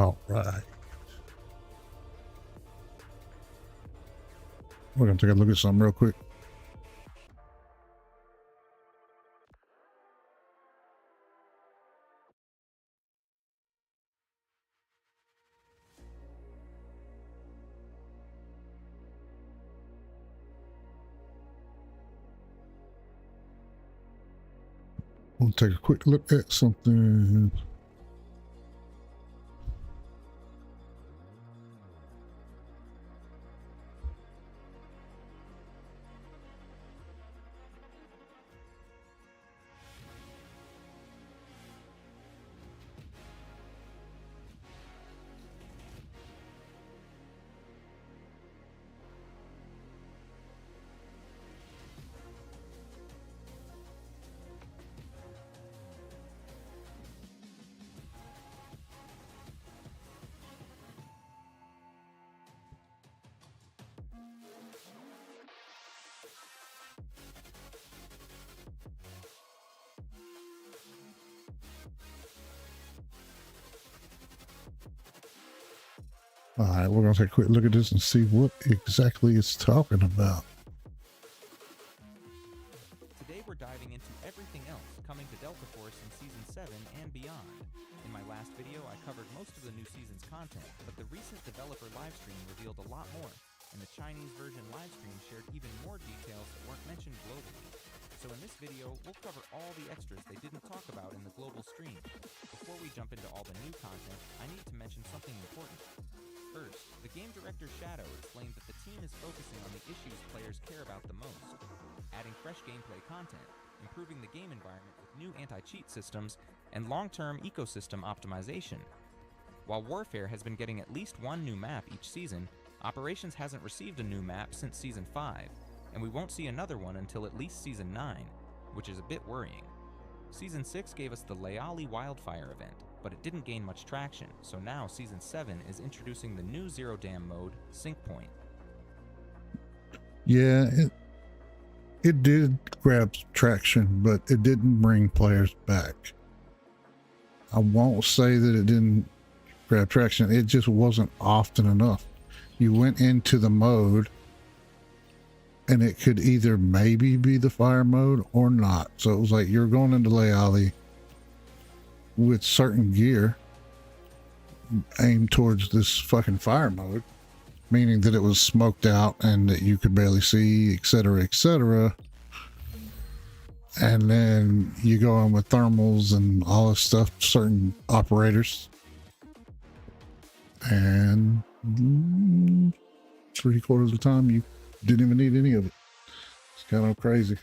All right. We're going to take a look at something real quick. We'll take a quick look at something. All right, we're going to take a quick look at this and see what exactly it's talking about. Today we're diving into everything else coming to Delta Force in Season 7 and beyond. In my last video, I covered most of the new season's content, but the recent developer livestream revealed a lot more, and the Chinese version livestream shared even more details that weren't mentioned globally. So in this video, we'll cover all the extras they didn't talk about in the global stream. Before we jump into all the new content, I need to mention something important. First, the game director Shadow explained that the team is focusing on the issues players care about the most, adding fresh gameplay content, improving the game environment with new anti-cheat systems, and long-term ecosystem optimization. While Warfare has been getting at least one new map each season, Operations hasn't received a new map since Season 5, and we won't see another one until at least Season 9, which is a bit worrying. Season 6 gave us the Leali Wildfire event, but it didn't gain much traction, so now Season 7 is introducing the new Zero Dam mode, Sync Point. Yeah, it did grab traction, but it didn't bring players back. I won't say that it didn't grab traction. It just wasn't often enough. You went into the mode and it could either maybe be the fire mode or not. So it was like you're going into Leali with certain gear aimed towards this fucking fire mode, meaning that it was smoked out and that you could barely see, etc., etc. And then you go in with thermals and all this stuff, certain operators, and 3/4 of the time you didn't even need any of it. It's kind of crazy.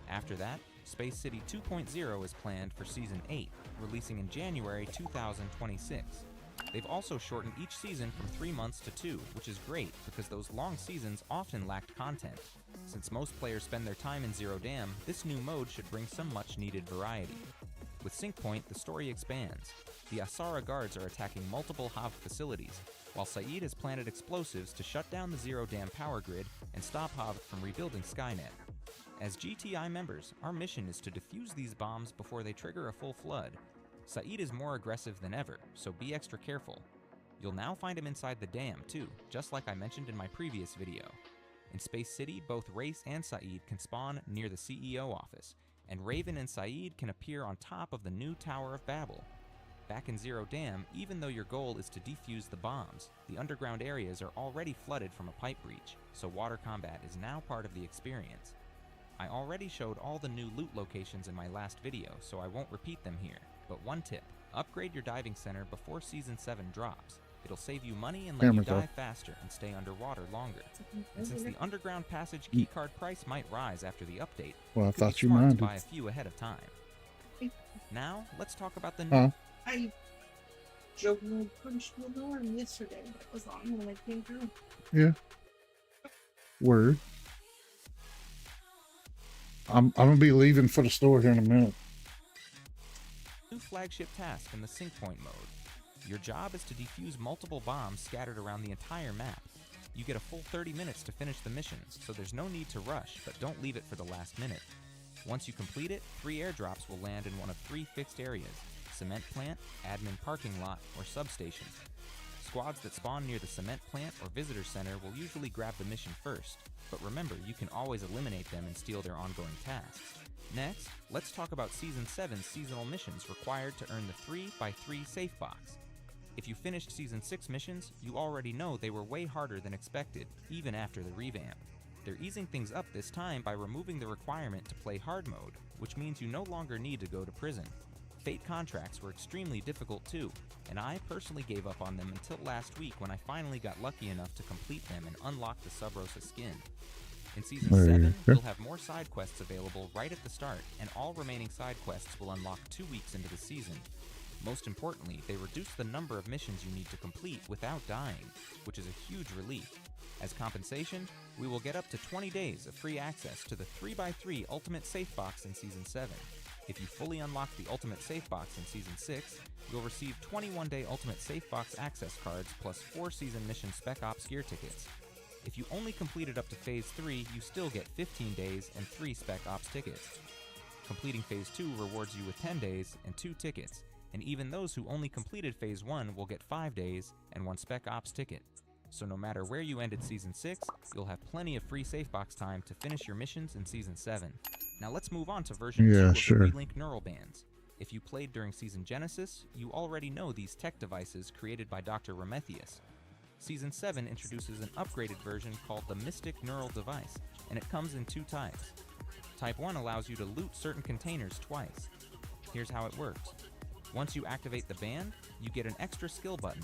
After that, Space City 2.0 is planned for Season 8, releasing in January 2026. They've also shortened each season from 3 months to 2, which is great because those long seasons often lacked content. Since most players spend their time in Zero Dam, this new mode should bring some much-needed variety. With Sync Point, the story expands. The Asara guards are attacking multiple HAV facilities, while Saeed has planted explosives to shut down the Zero Dam power grid and stop HAV from rebuilding Skynet. As GTI members, our mission is to defuse these bombs before they trigger a full flood. Saeed is more aggressive than ever, so be extra careful. You'll now find him inside the dam too, just like I mentioned in my previous video. In Space City, both Race and Saeed can spawn near the CEO office, and Raven and Saeed can appear on top of the new Tower of Babel. Back in Zero Dam, even though your goal is to defuse the bombs, the underground areas are already flooded from a pipe breach, so water combat is now part of the experience. I already showed all the new loot locations in my last video, so I won't repeat them here. But one tip, upgrade your diving center before Season 7 drops. It'll save you money and let you dive faster and stay underwater longer. And since the underground passage keycard price might rise after the update, Well, I it could thought be you smart to minded. buy a few ahead of time. Now, let's talk about the new... I jokingly punched the alarm yesterday, but it was on when I came through. Yeah. Word. I'm gonna be leaving for the store here in a minute. New flagship task in the Sync Point mode. Your job is to defuse multiple bombs scattered around the entire map. You get a full 30 minutes to finish the mission, so there's no need to rush, but don't leave it for the last minute. Once you complete it, 3 airdrops will land in one of 3 fixed areas. cement plant, admin parking lot, or substation. Squads that spawn near the cement plant or visitor center will usually grab the mission first, but remember, you can always eliminate them and steal their ongoing tasks. Next, let's talk about Season 7's seasonal missions required to earn the 3x3 safe box. If you finished Season 6 missions, you already know they were way harder than expected, even after the revamp. They're easing things up this time by removing the requirement to play hard mode, which means you no longer need to go to prison. Fate contracts were extremely difficult too, and I personally gave up on them until last week when I finally got lucky enough to complete them and unlock the Sub Rosa skin. In Season 7, you'll have more side quests available right at the start, and all remaining side quests will unlock 2 weeks into the season. Most importantly, they reduce the number of missions you need to complete without dying, which is a huge relief. As compensation, we will get up to 20 days of free access to the 3x3 Ultimate Safe Box in Season 7. If you fully unlock the Ultimate Safe Box in Season 6, you'll receive 21-day Ultimate Safe Box access cards plus 4 season mission Spec Ops gear tickets. If you only completed up to Phase 3, you still get 15 days and 3 Spec Ops tickets. Completing Phase 2 rewards you with 10 days and 2 tickets, and even those who only completed Phase 1 will get 5 days and 1 Spec Ops ticket. So no matter where you ended Season 6, you'll have plenty of free safe box time to finish your missions in Season 7. Now let's move on to version 2 of the Relink neural bands. If you played during Season Genesis, you already know these tech devices created by Dr. Remethius. Season 7 introduces an upgraded version called the Mystic Neural Device, and it comes in 2 types. Type 1 allows you to loot certain containers twice. Here's how it works. Once you activate the band, you get an extra skill button.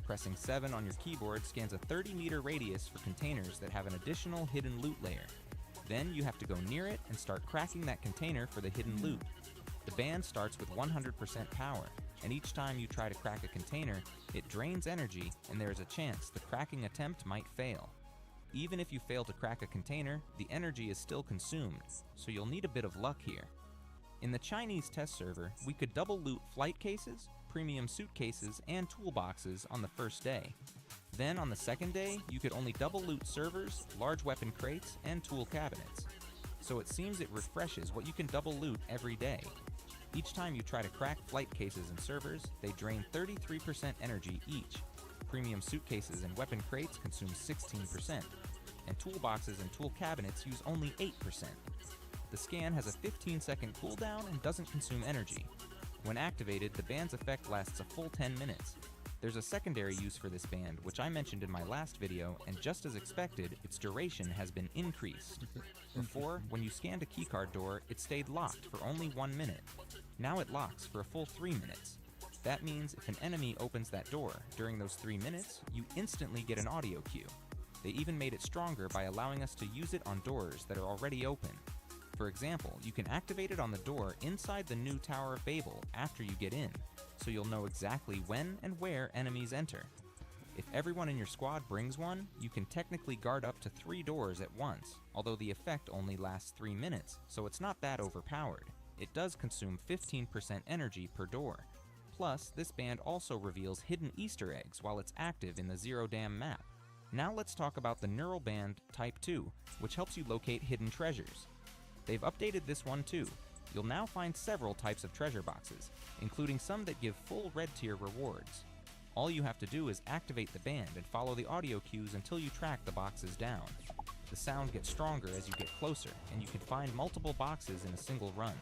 Pressing 7 on your keyboard scans a 30-meter radius for containers that have an additional hidden loot layer. Then you have to go near it and start cracking that container for the hidden loot. The band starts with 100% power, and each time you try to crack a container, it drains energy and there is a chance the cracking attempt might fail. Even if you fail to crack a container, the energy is still consumed, so you'll need a bit of luck here. In the Chinese test server, we could double loot flight cases, premium suitcases, and toolboxes on the first day. Then on the second day, you could only double loot servers, large weapon crates, and tool cabinets. So it seems it refreshes what you can double loot every day. Each time you try to crack flight cases and servers, they drain 33% energy each. Premium suitcases and weapon crates consume 16%, and toolboxes and tool cabinets use only 8%. The scan has a 15-second cooldown and doesn't consume energy. When activated, the band's effect lasts a full 10 minutes. There's a secondary use for this band, which I mentioned in my last video, and just as expected, its duration has been increased. Before, when you scanned a keycard door, it stayed locked for only 1 minute. Now it locks for a full 3 minutes. That means if an enemy opens that door during those 3 minutes, you instantly get an audio cue. They even made it stronger by allowing us to use it on doors that are already open. For example, you can activate it on the door inside the new Tower of Babel after you get in, so you'll know exactly when and where enemies enter. If everyone in your squad brings one, you can technically guard up to 3 doors at once, although the effect only lasts 3 minutes, so it's not that overpowered. It does consume 15% energy per door. Plus, this band also reveals hidden Easter eggs while it's active in the Zero Dam map. Now let's talk about the Neural Band Type 2, which helps you locate hidden treasures. They've updated this one too. You'll now find several types of treasure boxes, including some that give full red tier rewards. All you have to do is activate the band and follow the audio cues until you track the boxes down. The sound gets stronger as you get closer, and you can find multiple boxes in a single run.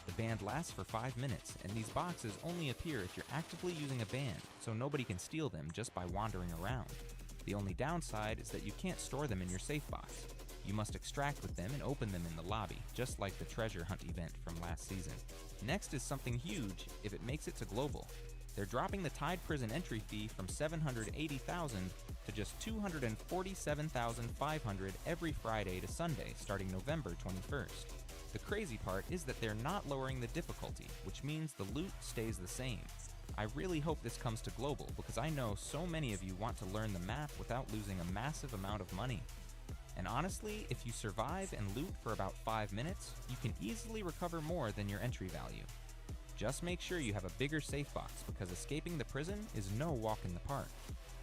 The band lasts for 5 minutes, and these boxes only appear if you're actively using a band, so nobody can steal them just by wandering around. The only downside is that you can't store them in your safe box. You must extract with them and open them in the lobby, just like the treasure hunt event from last season. Next is something huge if it makes it to global. They're dropping the Tide Prison entry fee from $780,000 to just $247,500 every Friday to Sunday starting November 21st. The crazy part is that they're not lowering the difficulty, which means the loot stays the same. I really hope this comes to global because I know so many of you want to learn the map without losing a massive amount of money. And honestly, if you survive and loot for about 5 minutes, you can easily recover more than your entry value. Just make sure you have a bigger safe box because escaping the prison is no walk in the park.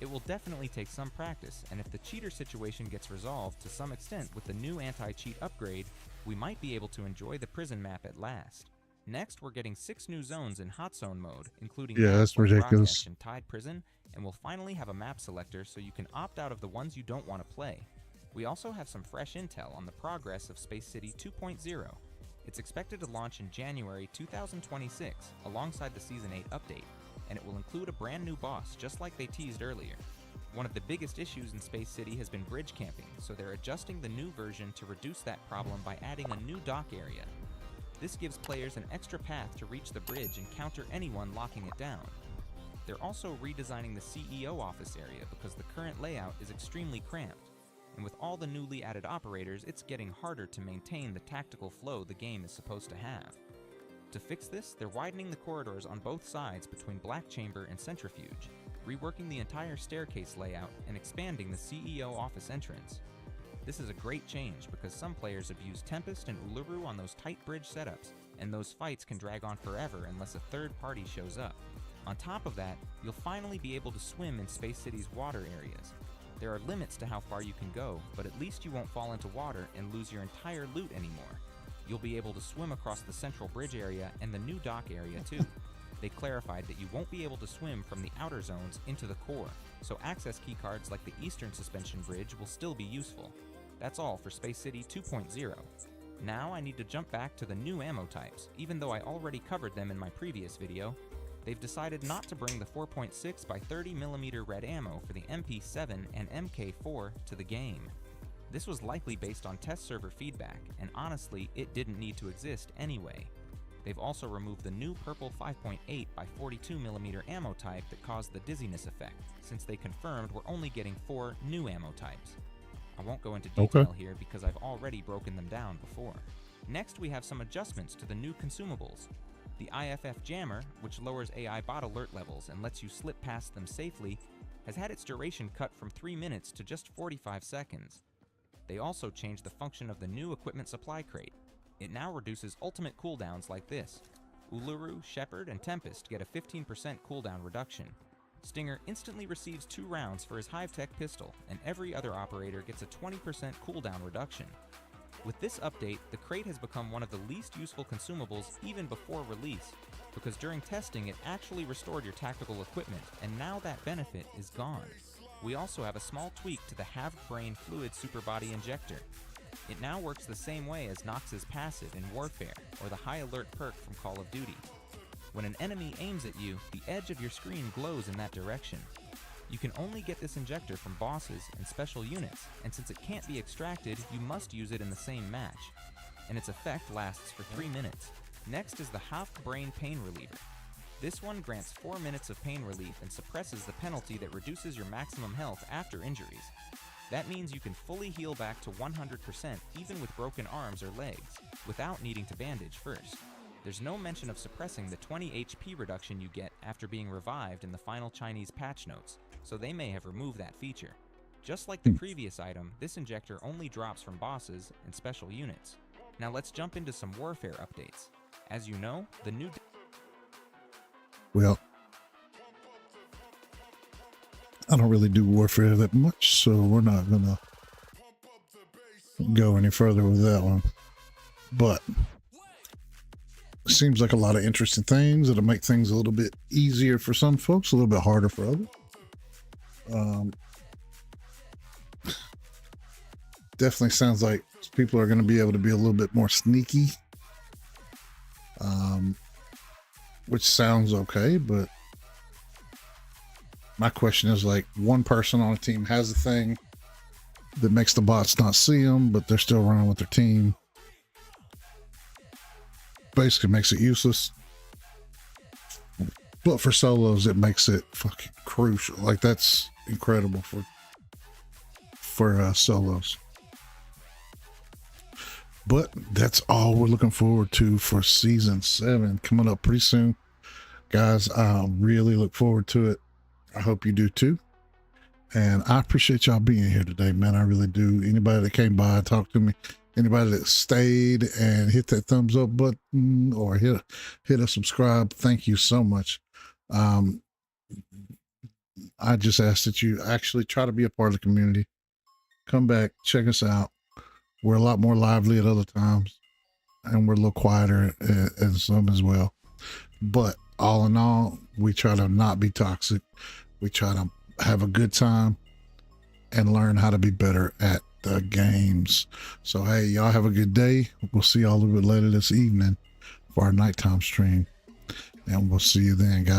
It will definitely take some practice, and if the cheater situation gets resolved to some extent with the new anti-cheat upgrade, we might be able to enjoy the prison map at last. Next, we're getting 6 new zones in Hot Zone mode, including Yeah, maps that's like ridiculous. Rocketch and Tide Prison, and we'll finally have a map selector so you can opt out of the ones you don't want to play. We also have some fresh intel on the progress of Space City 2.0. It's expected to launch in January 2026 alongside the Season 8 update, and it will include a brand new boss just like they teased earlier. One of the biggest issues in Space City has been bridge camping, so they're adjusting the new version to reduce that problem by adding a new dock area. This gives players an extra path to reach the bridge and counter anyone locking it down. They're also redesigning the CEO office area because the current layout is extremely cramped, and with all the newly added operators, it's getting harder to maintain the tactical flow the game is supposed to have. To fix this, they're widening the corridors on both sides between Black Chamber and Centrifuge, reworking the entire staircase layout, and expanding the CEO office entrance. This is a great change because some players have used Tempest and Uluru on those tight bridge setups, and those fights can drag on forever unless a third party shows up. On top of that, you'll finally be able to swim in Space City's water areas. There are limits to how far you can go, but at least you won't fall into water and lose your entire loot anymore. You'll be able to swim across the central bridge area and the new dock area too. They clarified that you won't be able to swim from the outer zones into the core, so access keycards like the Eastern Suspension Bridge will still be useful. That's all for Space City 2.0. Now I need to jump back to the new ammo types, even though I already covered them in my previous video. They've decided not to bring the 4.6 x 30mm red ammo for the MP7 and MK4 to the game. This was likely based on test server feedback, and honestly, it didn't need to exist anyway. They've also removed the new purple 5.8 x 42mm ammo type that caused the dizziness effect, since they confirmed we're only getting 4 new ammo types. I won't go into detail here because I've already broken them down before. Next, we have some adjustments to the new consumables. The IFF Jammer, which lowers AI bot alert levels and lets you slip past them safely, has had its duration cut from 3 minutes to just 45 seconds. They also changed the function of the new equipment supply crate. It now reduces ultimate cooldowns like this. Uluru, Shepard, and Tempest get a 15% cooldown reduction. Stinger instantly receives 2 rounds for his Hive-Tech pistol, and every other operator gets a 20% cooldown reduction. With this update, the crate has become one of the least useful consumables even before release, because during testing it actually restored your tactical equipment, and now that benefit is gone. We also have a small tweak to the Half-Brain Fluid Superbody Injector. It now works the same way as Nox's passive in Warfare, or the High Alert perk from Call of Duty. When an enemy aims at you, the edge of your screen glows in that direction. You can only get this injector from bosses and special units, and since it can't be extracted, you must use it in the same match. And its effect lasts for 3 minutes. Next is the Half-Brain Pain Reliever. This one grants 4 minutes of pain relief and suppresses the penalty that reduces your maximum health after injuries. That means you can fully heal back to 100% even with broken arms or legs, without needing to bandage first. There's no mention of suppressing the 20 HP reduction you get after being revived in the final Chinese patch notes, so they may have removed that feature. Just like the previous item, this injector only drops from bosses and special units. Now let's jump into some Warfare updates. As you know, the new... Well, I don't really do Warfare that much, so we're not gonna go any further with that one. But seems like a lot of interesting things that'll make things a little bit easier for some folks, a little bit harder for others. Definitely sounds like people are going to be able to be a little bit more sneaky, which sounds okay, but my question is, like, one person on a team has a thing that makes the bots not see them, but they're still running with their team. Basically makes it useless. But for solos, it makes it fucking crucial. Like, that's incredible for solos. But that's all we're looking forward to for season 7 coming up pretty soon, guys. I really look forward to it. I hope you do too. And I appreciate y'all being here today, man. I really do. Anybody that came by and talked to me, anybody that stayed and hit that thumbs up button or hit a subscribe, thank you so much. I just ask that you actually try to be a part of the community. Come back, check us out. We're a lot more lively at other times. and we're a little quieter in some as well. But all in all, we try to not be toxic. We try to have a good time and learn how to be better at the games. So, hey, y'all have a good day. We'll see y'all a little bit later this evening for our nighttime stream. And we'll see you then, guys.